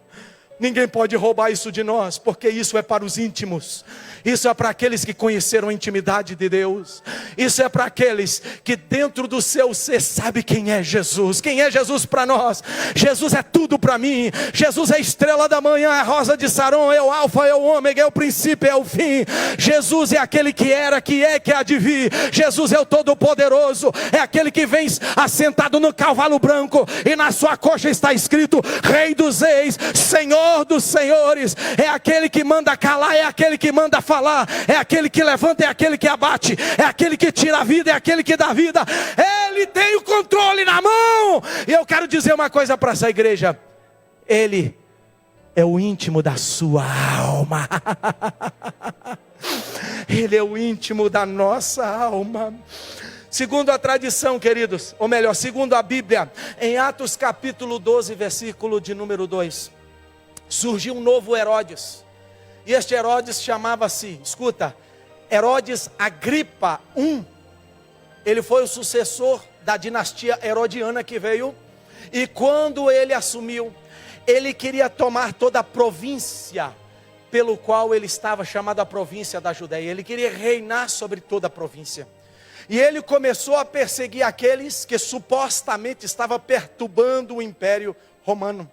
Ninguém pode roubar isso de nós, porque isso é para os íntimos. Isso é para aqueles que conheceram a intimidade de Deus. Isso é para aqueles que dentro do seu ser sabe quem é Jesus. Quem é Jesus para nós? Jesus é tudo para mim. Jesus é a estrela da manhã, é a rosa de Saron, é o alfa, é o ômega, é o princípio, é o fim. Jesus é aquele que era, que é, que há de vir. Jesus é o todo-poderoso. É aquele que vem assentado no cavalo branco e na sua coxa está escrito: Rei dos reis, Senhor dos senhores. É aquele que manda calar, é aquele que manda falar, é aquele que levanta, é aquele que abate, é aquele que tira a vida, é aquele que dá vida. Ele tem o controle na mão. E eu quero dizer uma coisa para essa igreja: ele é o íntimo da sua alma. Ele é o íntimo da nossa alma. Segundo a tradição, queridos, ou melhor, segundo a Bíblia, em Atos capítulo 12, versículo de número 2, surgiu um novo Herodes. E este Herodes chamava-se, escuta, Herodes Agripa I. Ele foi o sucessor da dinastia herodiana que veio. E quando ele assumiu, ele queria tomar toda a província pelo qual ele estava, chamada a província da Judéia. Ele queria reinar sobre toda a província. E ele começou a perseguir aqueles que supostamente estavam perturbando o Império Romano.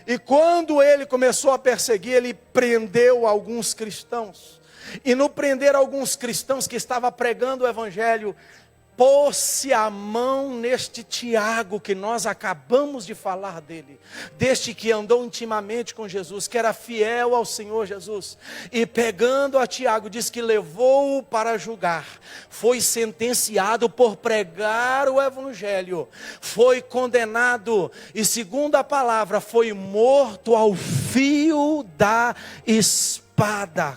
E quando ele começou a perseguir, ele prendeu alguns cristãos. E no prender alguns cristãos que estavam pregando o evangelho, pôs-se a mão neste Tiago, que nós acabamos de falar dele, deste que andou intimamente com Jesus, que era fiel ao Senhor Jesus, e pegando a Tiago, diz que levou-o para julgar, foi sentenciado por pregar o evangelho, foi condenado, e segundo a palavra, foi morto ao fio da espada.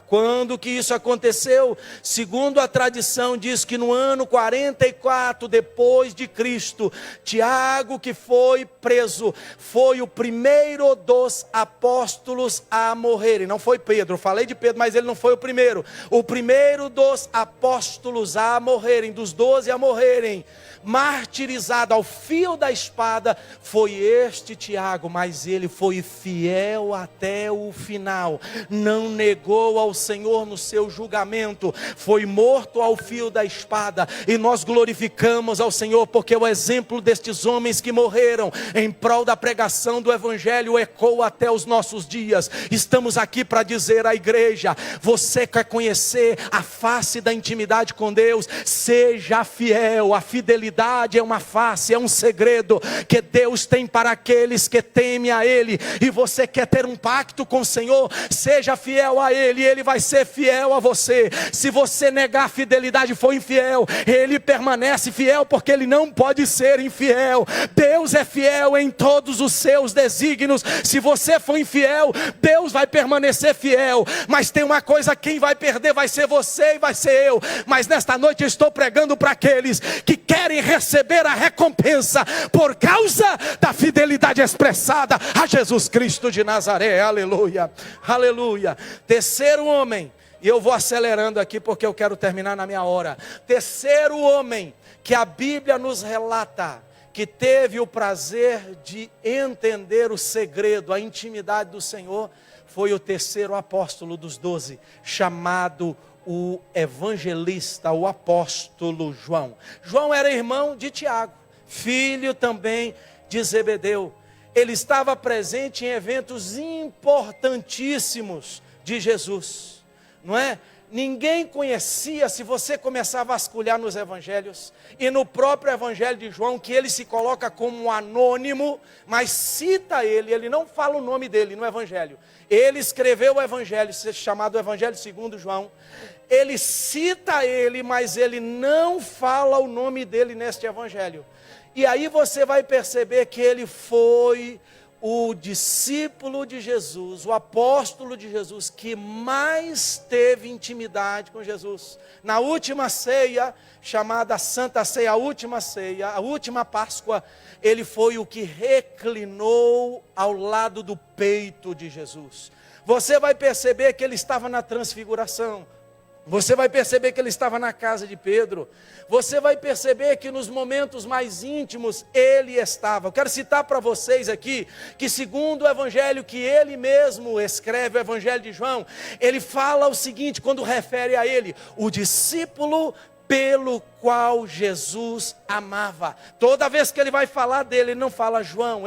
Quando que isso aconteceu? Segundo a tradição, diz que no ano 44 depois de Cristo, Tiago, que foi preso, foi o primeiro dos apóstolos a morrerem. Não foi Pedro, eu falei de Pedro, mas ele não foi o primeiro. O primeiro dos apóstolos a morrerem, dos 12 a morrerem, martirizado ao fio da espada, foi este Tiago, mas ele foi fiel até o final, não negou ao Senhor no seu julgamento, foi morto ao fio da espada. E nós glorificamos ao Senhor, porque o exemplo destes homens que morreram em prol da pregação do evangelho ecoa até os nossos dias. Estamos aqui para dizer à igreja: você quer conhecer a face da intimidade com Deus? Seja fiel. A fidelidade é uma face, é um segredo que Deus tem para aqueles que temem a Ele. E você quer ter um pacto com o Senhor? Seja fiel a Ele, Ele vai ser fiel a você. Se você negar a fidelidade e for infiel, Ele permanece fiel, porque Ele não pode ser infiel. Deus é fiel em todos os seus desígnios. Se você for infiel, Deus vai permanecer fiel. Mas tem uma coisa: quem vai perder vai ser você e vai ser eu. Mas nesta noite eu estou pregando para aqueles que querem receber a recompensa por causa da fidelidade expressada a Jesus Cristo de Nazaré. Aleluia, aleluia. Terceiro homem, e eu vou acelerando aqui porque eu quero terminar na minha hora. Terceiro homem que a Bíblia nos relata que teve o prazer de entender o segredo, a intimidade do Senhor, foi o terceiro apóstolo dos 12, chamado o evangelista, o apóstolo João. João era irmão de Tiago, filho também de Zebedeu. Ele estava presente em eventos importantíssimos de Jesus, não é? Ninguém conhecia, se você começar a vasculhar nos evangelhos, e no próprio evangelho de João, que ele se coloca como um anônimo, mas cita ele não fala o nome dele no evangelho. Ele escreveu o evangelho, chamado Evangelho segundo João. Ele cita ele, mas ele não fala o nome dele neste evangelho. E aí você vai perceber que ele foi o discípulo de Jesus, o apóstolo de Jesus, que mais teve intimidade com Jesus. Na última ceia, chamada Santa Ceia, a última ceia, a última Páscoa, ele foi o que reclinou ao lado do peito de Jesus. Você vai perceber que ele estava na transfiguração. Você vai perceber que ele estava na casa de Pedro. Você vai perceber que nos momentos mais íntimos ele estava. Eu quero citar para vocês aqui que, segundo o evangelho que ele mesmo escreve, o evangelho de João, ele fala o seguinte, quando refere a ele: o discípulo pelo qual Jesus amava. Toda vez que ele vai falar dele, ele não fala João,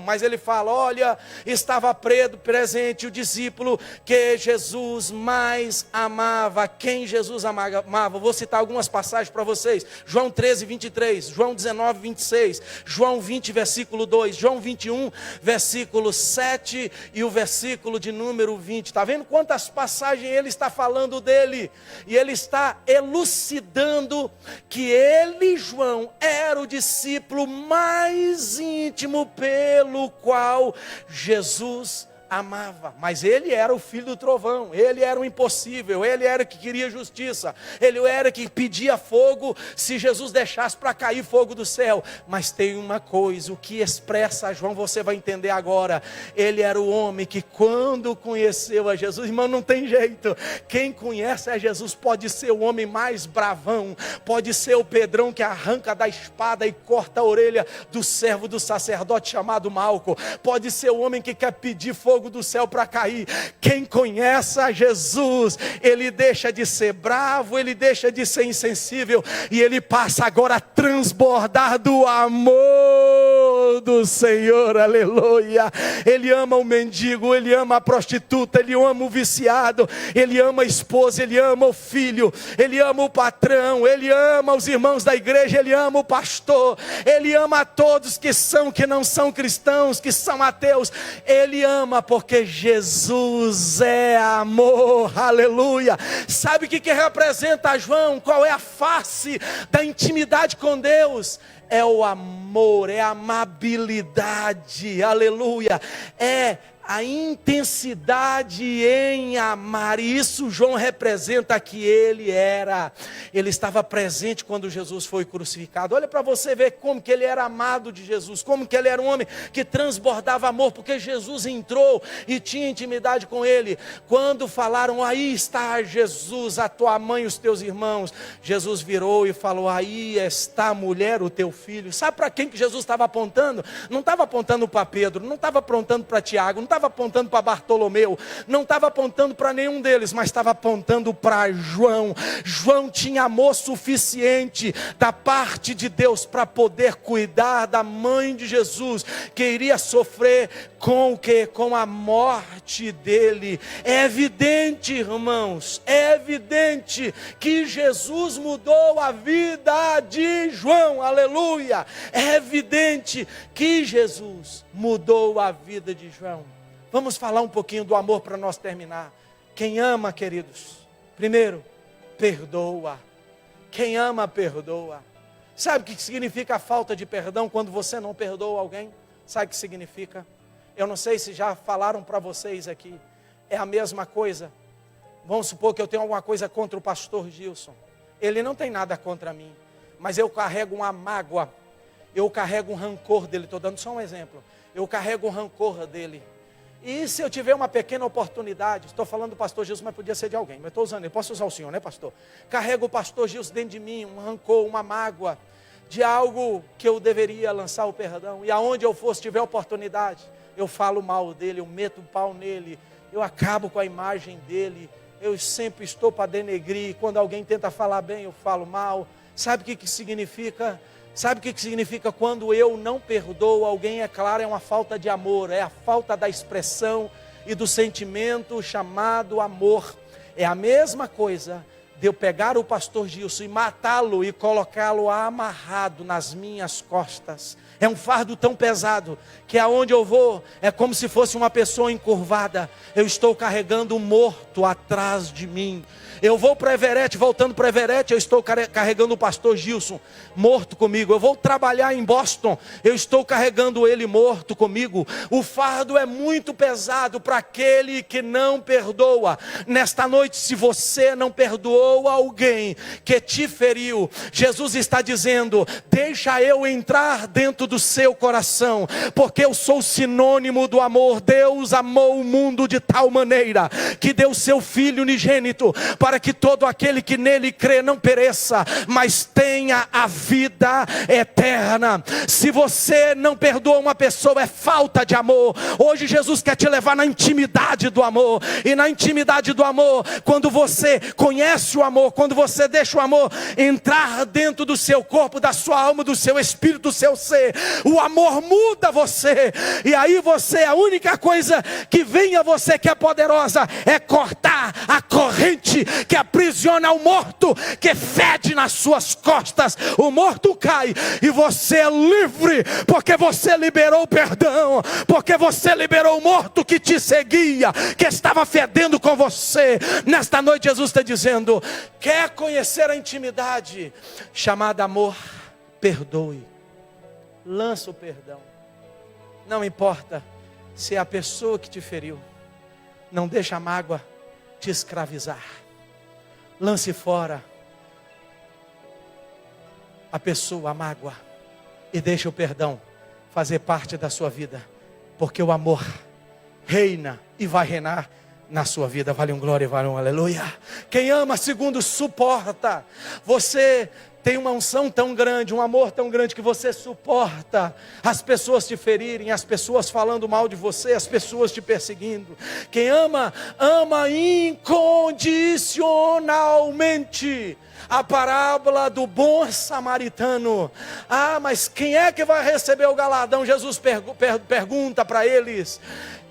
mas ele fala: olha, estava presente o discípulo que Jesus mais amava. Quem Jesus amava? Vou citar algumas passagens para vocês. João 13, 23, João 19, 26, João 20, versículo 2, João 21, versículo 7 e o versículo de número 20. Está vendo quantas passagens ele está falando dele? E ele está elucidando que ele, João, era o discípulo mais íntimo pelo qual Jesus amava. Mas ele era o filho do trovão, ele era o impossível, ele era o que queria justiça, ele era o que pedia fogo se Jesus deixasse para cair fogo do céu. Mas tem uma coisa, o que expressa João, você vai entender agora. Ele era o homem que, quando conheceu a Jesus, irmão, não tem jeito, quem conhece a Jesus pode ser o homem mais bravão, pode ser o Pedrão que arranca da espada e corta a orelha do servo do sacerdote chamado Malco, pode ser o homem que quer pedir fogo do céu para cair. Quem conhece a Jesus, ele deixa de ser bravo, ele deixa de ser insensível, e ele passa agora a transbordar do amor do Senhor, aleluia. Ele ama o mendigo, ele ama a prostituta, ele ama o viciado, ele ama a esposa, ele ama o filho, ele ama o patrão, ele ama os irmãos da igreja, ele ama o pastor, ele ama a todos que não são cristãos, que são ateus, ele ama, porque Jesus é amor, aleluia. Sabe o que representa João? Qual é a face da intimidade com Deus? É o amor, é a amabilidade, aleluia, é a intensidade em amar. E isso João representa que ele estava presente quando Jesus foi crucificado. Olha para você ver como que ele era amado de Jesus, como que ele era um homem que transbordava amor, porque Jesus entrou e tinha intimidade com ele. Quando falaram: aí está Jesus, a tua mãe e os teus irmãos, Jesus virou e falou: aí está a mulher, o teu filho. Sabe para quem que Jesus estava apontando? Não estava apontando para Pedro, não estava apontando para Tiago, não estava apontando para Bartolomeu, não estava apontando para nenhum deles, mas estava apontando para João. João tinha amor suficiente da parte de Deus para poder cuidar da mãe de Jesus, que iria sofrer com o quê? Com a morte dele. É evidente, irmãos, é evidente que Jesus mudou a vida de João, aleluia. É evidente que Jesus mudou a vida de João. Vamos falar um pouquinho do amor para nós terminar. Quem ama, queridos, primeiro, perdoa. Quem ama, perdoa. Sabe o que significa a falta de perdão quando você não perdoa alguém? Sabe o que significa? Eu não sei se já falaram para vocês aqui. É a mesma coisa. Vamos supor que eu tenho alguma coisa contra o pastor Gilson. Ele não tem nada contra mim, mas eu carrego uma mágoa, eu carrego um rancor dele. Estou dando só um exemplo. Eu carrego um rancor dele. E se eu tiver uma pequena oportunidade, estou falando do pastor Gilson, mas podia ser de alguém, mas estou usando, eu posso usar o senhor, né, pastor? Carrego o pastor Gilson dentro de mim, um rancor, uma mágoa, de algo que eu deveria lançar o perdão. E aonde eu for, se tiver oportunidade, eu falo mal dele, eu meto o pau nele, eu acabo com a imagem dele, eu sempre estou para denegrir. Quando alguém tenta falar bem, eu falo mal. Sabe o que significa? Sabe o que significa quando eu não perdoo alguém? É claro, é uma falta de amor, é a falta da expressão e do sentimento chamado amor. É a mesma coisa de eu pegar o pastor Gilson e matá-lo e colocá-lo amarrado nas minhas costas. É um fardo tão pesado que aonde eu vou é como se fosse uma pessoa encurvada. Eu estou carregando um morto atrás de mim. Eu vou para o Everett, voltando para o Everett, eu estou carregando o pastor Gilson morto comigo. Eu vou trabalhar em Boston, eu estou carregando ele morto comigo. O fardo é muito pesado para aquele que não perdoa. Nesta noite, se você não perdoou alguém que te feriu, Jesus está dizendo: deixa eu entrar dentro do seu coração, porque eu sou sinônimo do amor. Deus amou o mundo de tal maneira que deu seu Filho unigênito, para que todo aquele que nele crê não pereça, mas tenha a vida eterna. Se você não perdoa uma pessoa, é falta de amor. Hoje Jesus quer te levar na intimidade do amor. E na intimidade do amor, quando você conhece o amor, quando você deixa o amor entrar dentro do seu corpo, da sua alma, do seu espírito, do seu ser, o amor muda você. E aí você, a única coisa que vem a você que é poderosa é cortar a corrente que aprisiona o morto, que fede nas suas costas. O morto cai e você é livre, porque você liberou o perdão, porque você liberou o morto que te seguia, que estava fedendo com você. Nesta noite Jesus está dizendo: quer conhecer a intimidade chamada amor? Perdoe, lança o perdão. Não importa se é a pessoa que te feriu, não deixa a mágoa te escravizar. Lance fora a pessoa, a mágoa, e deixa o perdão fazer parte da sua vida, porque o amor reina e vai reinar na sua vida. Vale um glória e vale um aleluia. Quem ama, segundo, suporta. Você tem uma unção tão grande, um amor tão grande, que você suporta as pessoas te ferirem, as pessoas falando mal de você, as pessoas te perseguindo. Quem ama, ama incondicionalmente. A parábola do bom samaritano. Ah, mas quem é que vai receber o galardão? Jesus pergunta para eles.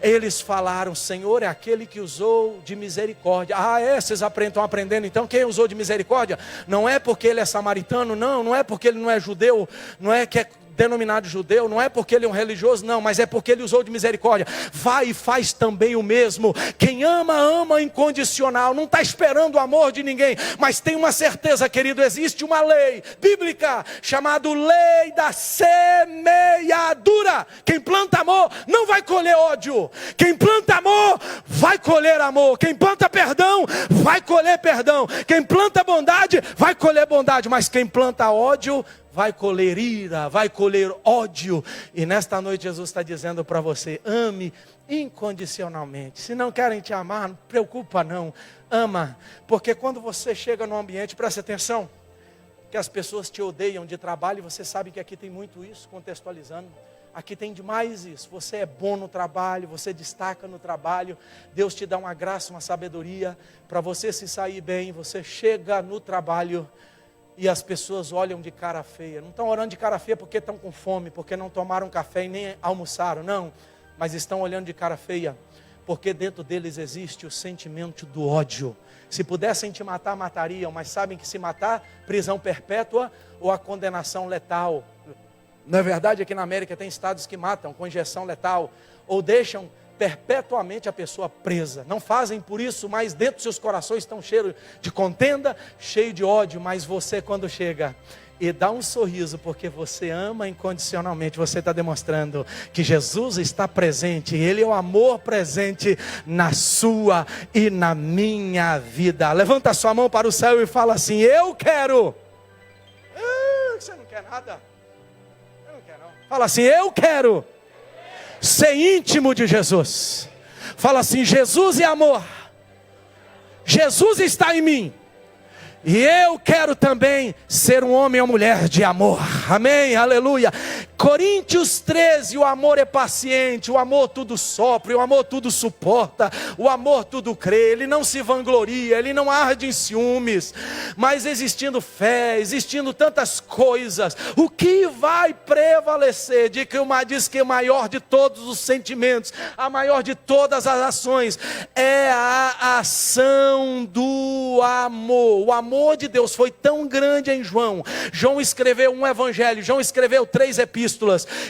Eles falaram: Senhor, é aquele que usou de misericórdia. Ah, vocês estão aprendendo então quem usou de misericórdia? Não é porque ele é samaritano, não é porque ele não é judeu, não é que é denominado judeu, não é porque ele é um religioso, não, mas é porque ele usou de misericórdia. Vai e faz também o mesmo. Quem ama, ama incondicional, não está esperando o amor de ninguém, mas tem uma certeza, querido: existe uma lei bíblica chamada lei da semeadura. Quem planta amor não vai colher ódio. Quem planta amor vai colher amor. Quem planta perdão vai colher perdão. Quem planta bondade vai colher bondade. Mas quem planta ódio vai colher ira, vai colher ódio. E nesta noite Jesus está dizendo para você: ame incondicionalmente. Se não querem te amar, não preocupa não, ama. Porque quando você chega no ambiente, preste atenção, que as pessoas te odeiam de trabalho, e você sabe que aqui tem muito isso, contextualizando. Aqui tem demais isso. Você é bom no trabalho, você destaca no trabalho, Deus te dá uma graça, uma sabedoria para você se sair bem. Você chega no trabalho e as pessoas olham de cara feia. Não estão orando de cara feia porque estão com fome, porque não tomaram café e nem almoçaram, não. Mas estão olhando de cara feia porque dentro deles existe o sentimento do ódio. Se pudessem te matar, matariam, mas sabem que se matar, prisão perpétua ou a condenação letal. Não é verdade? Aqui na América tem estados que matam com injeção letal, ou deixam perpetuamente a pessoa presa. Não fazem por isso, mas dentro dos seus corações estão cheios de contenda, cheio de ódio. Mas você, quando chega e dá um sorriso porque você ama incondicionalmente, você está demonstrando que Jesus está presente. Ele é o amor presente na sua e na minha vida. Levanta a sua mão para o céu e fala assim: eu quero. Você não quer nada? Eu não quero não. Fala assim: eu quero ser íntimo de Jesus. Fala assim: Jesus é amor, Jesus está em mim, e eu quero também ser um homem ou mulher de amor. Amém, aleluia. Coríntios 13, o amor é paciente, o amor tudo sofre, o amor tudo suporta, o amor tudo crê, ele não se vangloria, ele não arde em ciúmes, mas existindo fé, existindo tantas coisas, o que vai prevalecer? Diz que o maior de todos os sentimentos, a maior de todas as ações, é a ação do amor. O amor de Deus foi tão grande em João. João escreveu um evangelho, João escreveu 3 epístolas,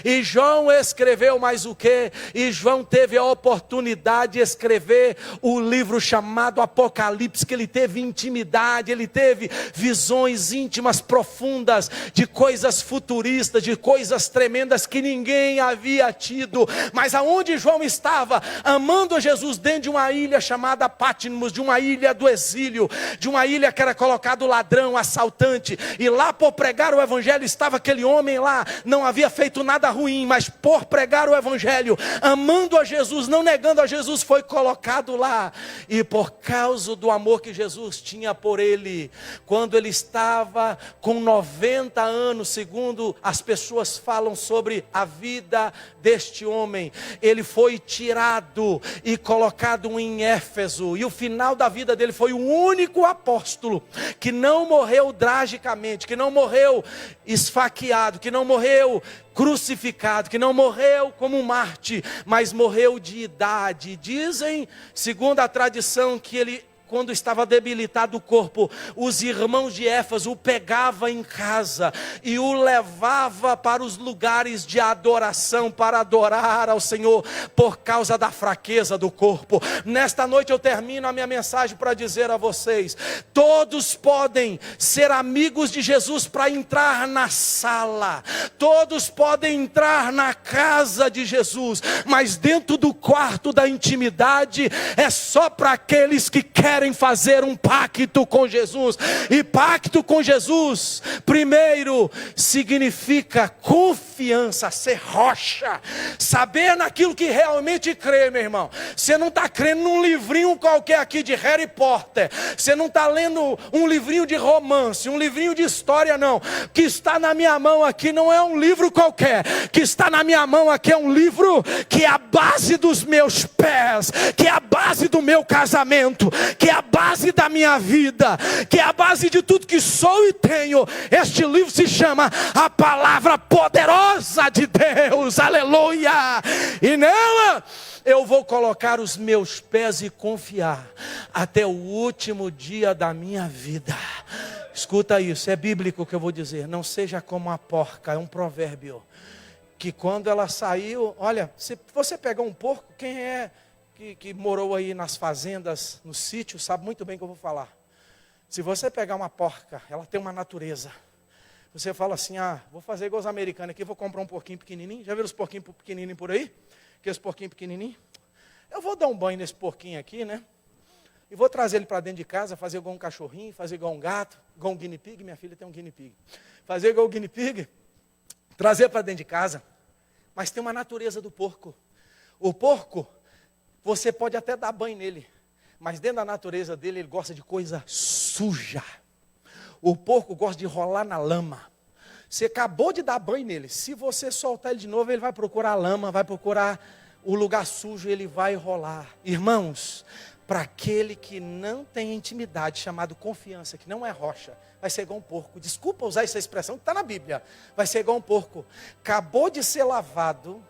e João escreveu mais o que? E João teve a oportunidade de escrever o livro chamado Apocalipse, que ele teve intimidade, ele teve visões íntimas, profundas, de coisas futuristas, de coisas tremendas que ninguém havia tido. Mas aonde João estava? Amando a Jesus dentro de uma ilha chamada Patmos, de uma ilha do exílio, de uma ilha que era colocado ladrão, assaltante, e lá por pregar o evangelho estava aquele homem lá, não havia feito nada ruim, mas por pregar o evangelho, amando a Jesus, não negando a Jesus, foi colocado lá. E por causa do amor que Jesus tinha por ele, quando ele estava com 90 anos, segundo as pessoas falam sobre a vida deste homem, ele foi tirado e colocado em Éfeso, e o final da vida dele foi o único apóstolo que não morreu tragicamente, que não morreu esfaqueado, que não morreu crucificado, que não morreu como um Marte, mas morreu de idade. Dizem, segundo a tradição, que ele, quando estava debilitado o corpo, os irmãos de Éfeso o pegavam em casa e o levava para os lugares de adoração, para adorar ao Senhor, por causa da fraqueza do corpo. Nesta noite eu termino a minha mensagem para dizer a vocês: todos podem ser amigos de Jesus para entrar na sala, todos podem entrar na casa de Jesus, mas dentro do quarto da intimidade é só para aqueles que querem fazer um pacto com Jesus. E pacto com Jesus, primeiro, significa confiança, ser rocha, saber naquilo que realmente crê, meu irmão. Você não está crendo num livrinho qualquer aqui de Harry Potter, você não está lendo um livrinho de romance, um livrinho de história, não. O que está na minha mão aqui não é um livro qualquer, o que está na minha mão aqui é um livro que é a base dos meus pés, que é a base do meu casamento, que é a base da minha vida, que é a base de tudo que sou e tenho. Este livro se chama A Palavra Poderosa de Deus, aleluia, e nela eu vou colocar os meus pés e confiar até o último dia da minha vida. Escuta isso, é bíblico o que eu vou dizer. Não seja como a porca, é um provérbio, que quando ela saiu, olha, se você pegar um porco, quem é que morou aí nas fazendas, no sítio, sabe muito bem o que eu vou falar. Se você pegar uma porca, ela tem uma natureza. Você fala assim, vou fazer igual os americanos aqui, vou comprar um porquinho pequenininho. Já viram os porquinhos pequenininhos por aí? Aqueles porquinhos pequenininhos. Eu vou dar um banho nesse porquinho aqui, né? E vou trazer ele para dentro de casa, fazer igual um cachorrinho, fazer igual um gato, igual um guinea pig. Minha filha tem um guinea pig. Fazer igual o guinea pig, trazer para dentro de casa. Mas tem uma natureza do porco. O porco, você pode até dar banho nele, mas dentro da natureza dele, ele gosta de coisa suja. O porco gosta de rolar na lama. Você acabou de dar banho nele, se você soltar ele de novo, ele vai procurar a lama, vai procurar o lugar sujo, ele vai rolar. Irmãos, para aquele que não tem intimidade, chamado confiança, que não é rocha, vai ser igual um porco. Desculpa usar essa expressão que está na Bíblia. Vai ser igual um porco. Acabou de ser lavado,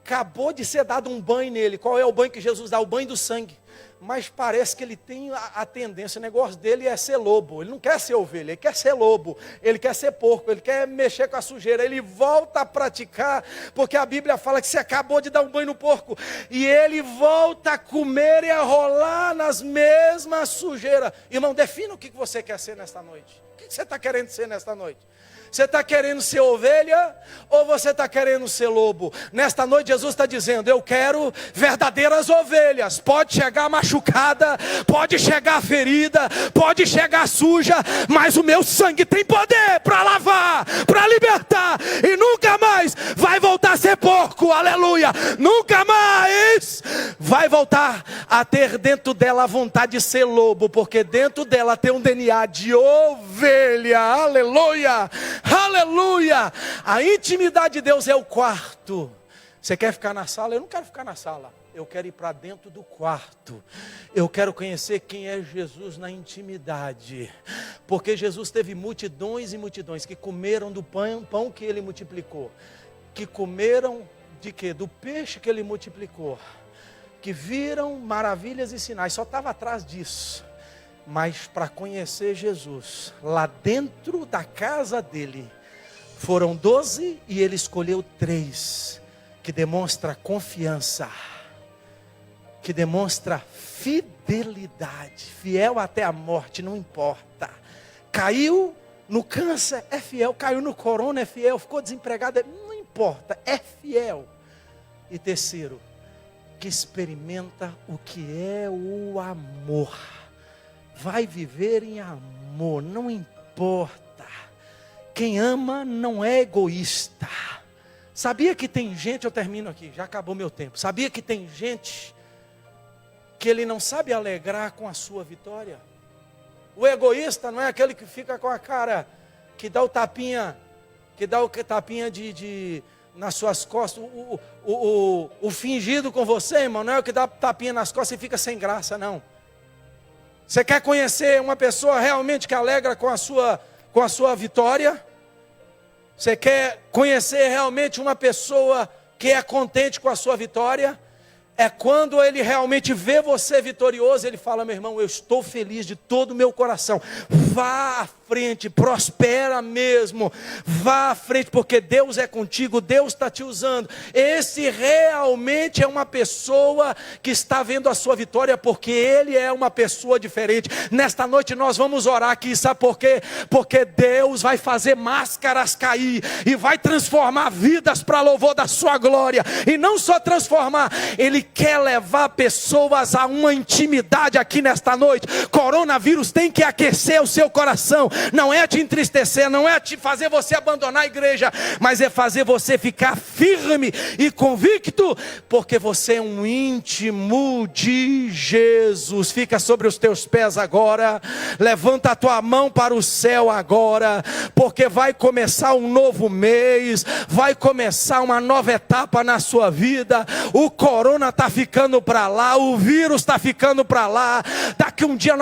acabou de ser dado um banho nele. Qual é o banho que Jesus dá? O banho do sangue. Mas parece que ele tem a tendência, o negócio dele é ser lobo. Ele não quer ser ovelha, ele quer ser lobo. Ele quer ser porco, ele quer mexer com a sujeira. Ele volta a praticar, porque a Bíblia fala que você acabou de dar um banho no porco, e ele volta a comer e a rolar nas mesmas sujeiras. Irmão, defina o que você quer ser nesta noite. O que você está querendo ser nesta noite? Você está querendo ser ovelha ou você está querendo ser lobo? Nesta noite Jesus está dizendo, eu quero verdadeiras ovelhas. Pode chegar machucada, pode chegar ferida, pode chegar suja, mas o meu sangue tem poder para lavar, para libertar, e nunca mais vai voltar a ser porco, aleluia, nunca mais vai voltar a ter dentro dela a vontade de ser lobo, porque dentro dela tem um DNA de ovelha, aleluia, aleluia. A intimidade de Deus é o quarto. Você quer ficar na sala? Eu não quero ficar na sala. Eu quero ir para dentro do quarto. Eu quero conhecer quem é Jesus na intimidade. Porque Jesus teve multidões e multidões que comeram do pão que ele multiplicou. Que comeram de quê? Do peixe que ele multiplicou. Que viram maravilhas e sinais. Só estava atrás disso. Mas para conhecer Jesus, lá dentro da casa dele, foram 12 e ele escolheu 3. Que demonstra confiança. Que demonstra fidelidade, fiel até a morte, não importa. Caiu no câncer, é fiel. Caiu no corona, é fiel. Ficou desempregado, não importa, é fiel. E terceiro, que experimenta o que é o amor. Vai viver em amor, não importa. Quem ama não é egoísta. Sabia que tem gente, eu termino aqui, já acabou meu tempo. Sabia que tem gente que ele não sabe alegrar com a sua vitória? O egoísta não é aquele que fica com a cara, que dá o tapinha, nas suas costas, o fingido com você, irmão, não é o que dá tapinha nas costas e fica sem graça, não. Você quer conhecer uma pessoa realmente que alegra com a sua vitória? Você quer conhecer realmente uma pessoa que é contente com a sua vitória? É quando ele realmente vê você vitorioso, ele fala: meu irmão, eu estou feliz de todo o meu coração. Vá à frente, prospera mesmo. Vá à frente, porque Deus é contigo, Deus está te usando. Esse realmente é uma pessoa que está vendo a sua vitória, porque ele é uma pessoa diferente. Nesta noite nós vamos orar aqui, sabe por quê? Porque Deus vai fazer máscaras cair e vai transformar vidas para louvor da sua glória. E não só transformar, ele quer levar pessoas a uma intimidade aqui nesta noite. Coronavírus tem que aquecer o seu coração. Não é te entristecer, não é te fazer você abandonar a igreja, mas é fazer você ficar firme e convicto, porque você é um íntimo de Jesus. Fica sobre os teus pés agora. Levanta a tua mão para o céu agora, porque vai começar um novo mês, vai começar uma nova etapa na sua vida. O corona está ficando para lá, o vírus está ficando para lá. Daqui um dia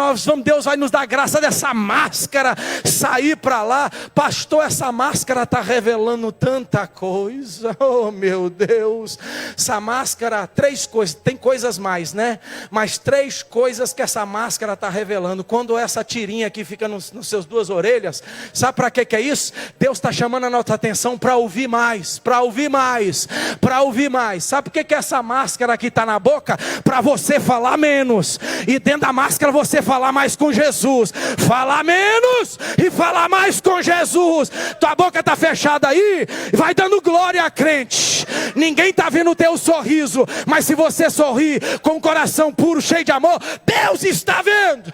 Deus vai nos dar graça dessa máscara sair para lá. Pastor, essa máscara está revelando tanta coisa. Oh meu Deus, essa máscara, 3 coisas, tem coisas mais, né? Mas 3 coisas que essa máscara está revelando. Quando essa tirinha aqui fica nos seus 2 orelhas, sabe para que é isso? Deus está chamando a nossa atenção para ouvir mais, para ouvir mais, para ouvir mais. Sabe por que essa máscara aqui está na boca? Para você falar menos, e dentro da máscara você falar mais com Jesus. Falar menos e falar mais com Jesus. Tua boca está fechada aí, vai dando glória a crente. Ninguém está vendo o teu sorriso, mas se você sorrir com o coração puro, cheio de amor, Deus está vendo.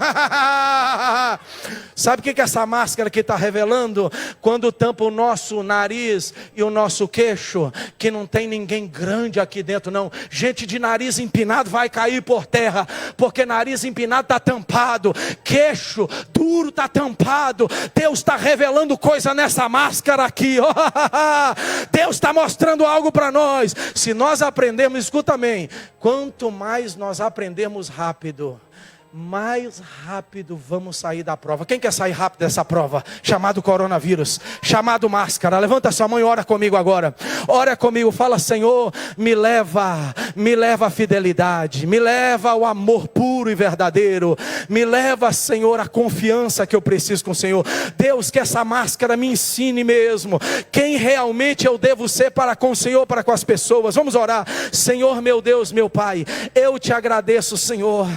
Sabe o que essa máscara aqui está revelando? Quando tampa o nosso nariz e o nosso queixo, que não tem ninguém grande aqui dentro não. Gente de nariz empinado vai cair por terra, porque nariz empinado está tampado, queixo duro está tampado. Deus está revelando coisa nessa máscara aqui. Deus está mostrando algo para nós. Se nós aprendemos, escuta bem, quanto mais nós aprendemos rápido, mais rápido vamos sair da prova. Quem quer sair rápido dessa prova? Chamado coronavírus, chamado máscara. Levanta sua mão e ora comigo agora. Ora comigo, fala: Senhor, me leva à fidelidade, me leva ao amor puro e verdadeiro, me leva, Senhor, à confiança que eu preciso com o Senhor. Deus, que essa máscara me ensine mesmo quem realmente eu devo ser para com o Senhor, para com as pessoas. Vamos orar. Senhor, meu Deus, meu Pai, eu te agradeço, Senhor,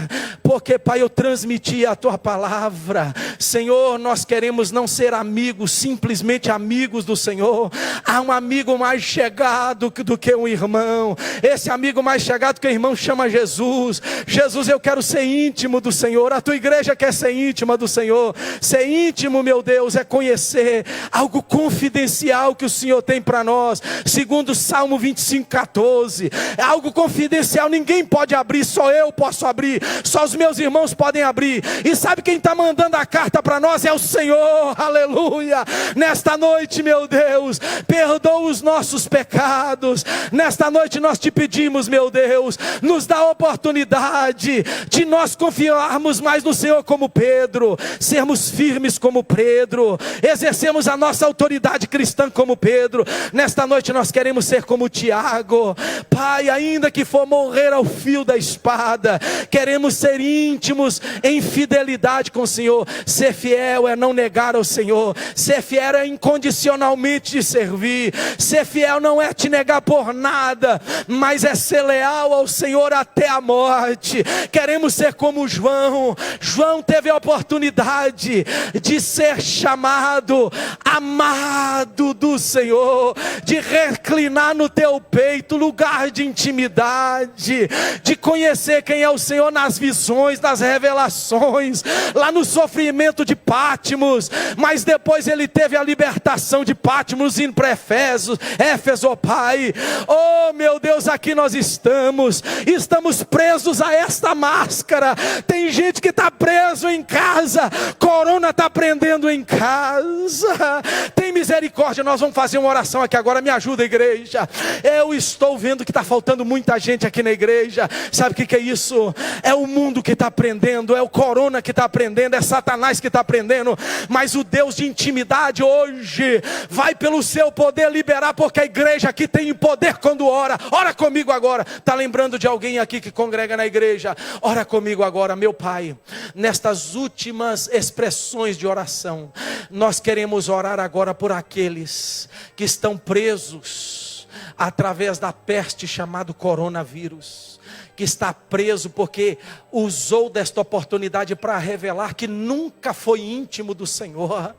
porque, Pai, eu transmiti a tua palavra. Senhor, nós queremos não ser amigos, simplesmente amigos do Senhor. Há um amigo mais chegado do que um irmão. Esse amigo mais chegado que o irmão chama Jesus. Jesus, eu quero ser ser íntimo do Senhor. A tua igreja quer ser íntima do Senhor. Ser íntimo, meu Deus, é conhecer algo confidencial que o Senhor tem para nós. Segundo Salmo 25:14. É algo confidencial, ninguém pode abrir, só eu posso abrir, só os meus irmãos podem abrir. E sabe quem está mandando a carta para nós? É o Senhor, aleluia. Nesta noite, meu Deus, perdoa os nossos pecados. Nesta noite nós te pedimos, meu Deus, nos dá a oportunidade de nós confiarmos mais no Senhor como Pedro, sermos firmes como Pedro, exercemos a nossa autoridade cristã como Pedro. Nesta noite nós queremos ser como Tiago. Pai, ainda que for morrer ao fio da espada, queremos ser íntimos em fidelidade com o Senhor. Ser fiel é não negar ao Senhor. Ser fiel é incondicionalmente te servir. Ser fiel não é te negar por nada, mas é ser leal ao Senhor até a morte. Queremos ser como João. João teve a oportunidade de ser chamado amado do Senhor, de reclinar no teu peito, lugar de intimidade, de conhecer quem é o Senhor nas visões, nas revelações, lá no sofrimento de Pátimos. Mas depois ele teve a libertação de Pátimos indo para Éfeso, Pai. Oh meu Deus, aqui nós estamos presos a esta máscara. Tem gente que está preso em casa, corona está prendendo em casa. Tem misericórdia. Nós vamos fazer uma oração aqui agora, me ajuda, igreja. Eu estou vendo que está faltando muita gente aqui na igreja. Sabe o que é isso? É o mundo que está prendendo, é o corona que está prendendo, é Satanás que está prendendo. Mas o Deus de intimidade hoje vai pelo seu poder liberar, porque a igreja aqui tem poder quando ora. Ora comigo agora. Está lembrando de alguém aqui que congrega na igreja? Ora comigo agora. Meu Pai, nestas últimas expressões de oração, nós queremos orar agora por aqueles que estão presos através da peste chamado coronavírus, que está preso porque usou desta oportunidade para revelar que nunca foi íntimo do Senhor,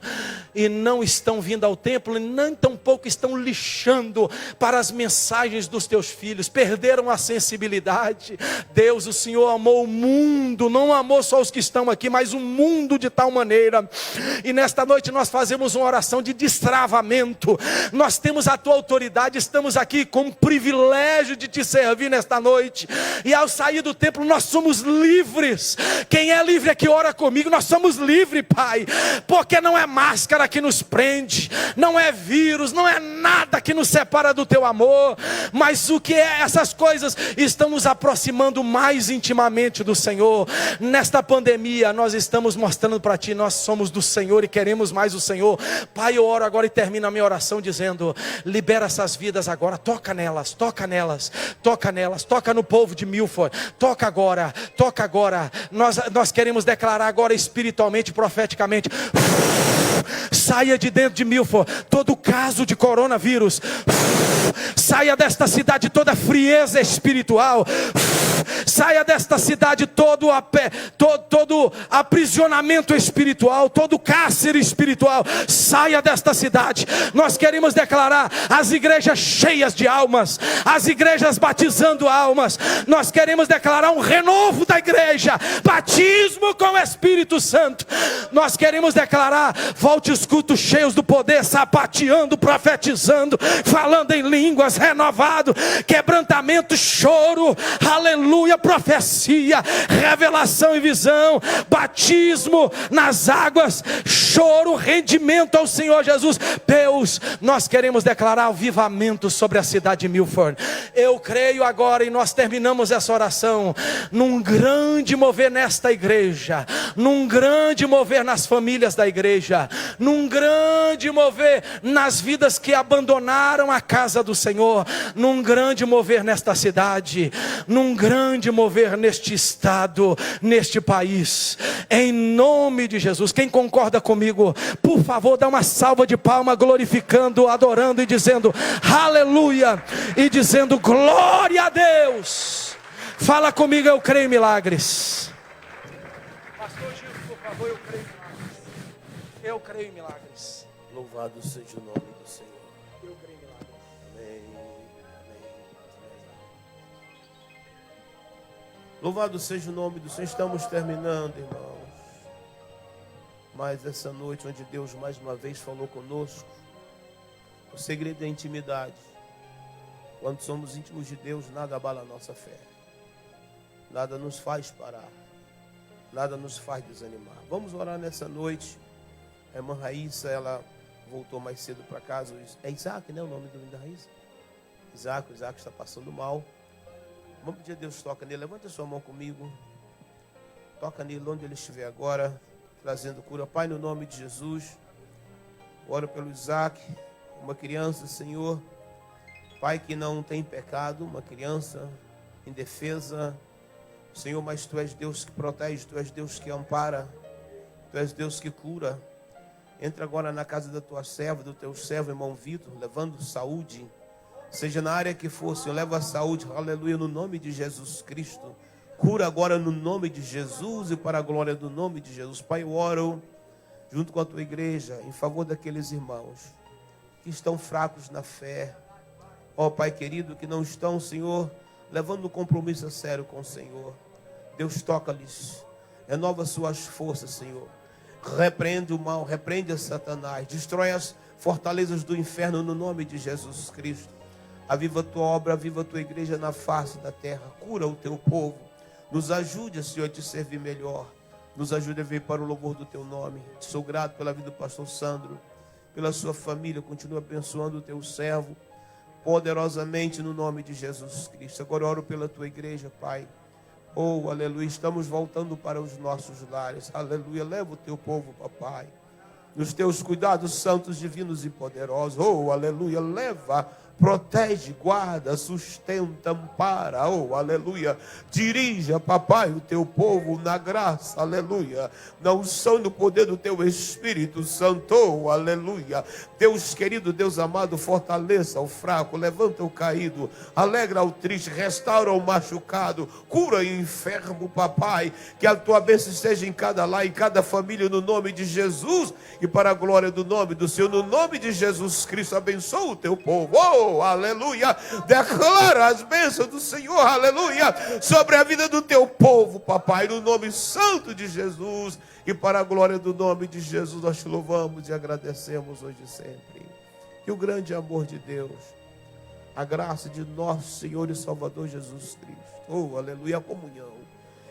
e não estão vindo ao templo, e nem tampouco estão lixando para as mensagens dos teus filhos, perderam a sensibilidade. Deus, o Senhor amou o mundo, não amou só os que estão aqui, mas o mundo de tal maneira, e nesta noite nós fazemos uma oração de destravamento. Nós temos a tua autoridade, estamos aqui com o privilégio de te servir nesta noite, e ao sair do templo nós somos livres. Quem é livre é que ora comigo. Nós somos livres, Pai, porque não é máscara que nos prende, não é vírus, não é nada que nos separa do teu amor, mas o que é? Essas coisas estão nos aproximando mais intimamente do Senhor. Nesta pandemia nós estamos mostrando para ti, nós somos do Senhor e queremos mais o Senhor. Pai, eu oro agora e termino a minha oração dizendo: libera essas vidas agora, toca nelas, toca nelas, toca nelas, toca no povo de Milford, toca agora, toca agora. Nós queremos declarar agora espiritualmente, profeticamente: saia de dentro de Milford todo caso de coronavírus, saia desta cidade toda frieza espiritual, saia desta cidade todo aprisionamento espiritual, todo cárcere espiritual, saia desta cidade. Nós queremos declarar as igrejas cheias de almas, as igrejas batizando almas. Nós queremos declarar um renovo da igreja, batismo com o Espírito Santo. Nós queremos declarar: volte os cultos cheios do poder, sapateando, profetizando, falando em línguas, renovado, quebrantamento, choro, aleluia, profecia, revelação e visão, batismo nas águas, choro, rendimento ao Senhor Jesus. Deus, nós queremos declarar avivamento sobre a cidade de Milford. Eu creio agora, e nós terminamos essa oração, num grande mover nesta igreja, num grande mover nas famílias da igreja, num grande mover nas vidas que abandonaram a casa do Senhor, num grande mover nesta cidade, num grande mover neste estado, neste país, em nome de Jesus. Quem concorda comigo, por favor, dá uma salva de palmas, glorificando, adorando e dizendo aleluia, e dizendo glória a Deus. Fala comigo: eu creio em milagres. Pastor Gil, por favor, eu creio em milagres. Eu creio em milagres. Louvado seja o nome do Senhor. Eu creio em milagres. Amém. Amém. Louvado seja o nome do Senhor. Estamos terminando, irmãos. Mas essa noite, onde Deus mais uma vez falou conosco, o segredo é a intimidade. Quando somos íntimos de Deus, nada abala a nossa fé. Nada nos faz parar. Nada nos faz desanimar. Vamos orar nessa noite. A irmã Raíssa, ela voltou mais cedo para casa. É Isaac, né? O nome do menino da Raíssa? Isaac está passando mal. Vamos pedir a Deus, toca nele. Levanta sua mão comigo. Toca nele onde ele estiver agora, trazendo cura. Pai, no nome de Jesus, oro pelo Isaac, uma criança, Senhor, Pai, que não tem pecado, uma criança indefesa, Senhor, mas Tu és Deus que protege, Tu és Deus que ampara, Tu és Deus que cura. Entra agora na casa da Tua serva, do Teu servo, irmão Vitor, levando saúde, seja na área que for, Senhor, leva a saúde, aleluia, no nome de Jesus Cristo. Cura agora no nome de Jesus e para a glória do nome de Jesus. Pai, eu oro junto com a Tua igreja em favor daqueles irmãos que estão fracos na fé. Ó Pai querido, que não estão, Senhor, levando um compromisso a sério com o Senhor. Deus, toca-lhes, renova suas forças, Senhor. Repreende o mal, repreende a Satanás, destrói as fortalezas do inferno no nome de Jesus Cristo. Aviva a Tua obra, aviva a Tua igreja na face da terra. Cura o Teu povo. Nos ajude, Senhor, a Te servir melhor. Nos ajude a vir para o louvor do Teu nome. Sou grato pela vida do pastor Sandro, pela sua família. Continua abençoando o Teu servo poderosamente no nome de Jesus Cristo. Agora oro pela Tua igreja, Pai. Oh, aleluia. Estamos voltando para os nossos lares. Aleluia. Leva o Teu povo, papai, nos Teus cuidados santos, divinos e poderosos. Oh, aleluia. Leva, protege, guarda, sustenta, ampara, oh, aleluia, dirija, papai, o Teu povo na graça, aleluia, na unção e no poder do Teu Espírito Santo, oh, aleluia. Deus querido, Deus amado, fortaleça o fraco, levanta o caído, alegra o triste, restaura o machucado, cura o enfermo, papai, que a Tua bênção esteja em cada lar, em cada família, no nome de Jesus, e para a glória do nome do Senhor, no nome de Jesus Cristo, abençoa o Teu povo, oh, aleluia, declara as bênçãos do Senhor, aleluia, sobre a vida do Teu povo, papai, no nome santo de Jesus, e para a glória do nome de Jesus, nós Te louvamos e agradecemos hoje e sempre. Que o grande amor de Deus, a graça de nosso Senhor e Salvador Jesus Cristo, oh, aleluia, a comunhão,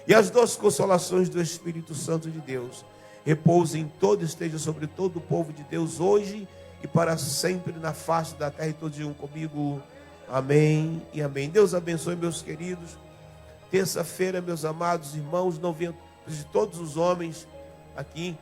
e as doces consolações do Espírito Santo de Deus, repouse em todo, esteja sobre todo o povo de Deus, hoje e para sempre na face da terra. E todos digam comigo, amém e amém. Deus abençoe, meus queridos. Terça-feira, meus amados irmãos, não venham de todos os homens aqui,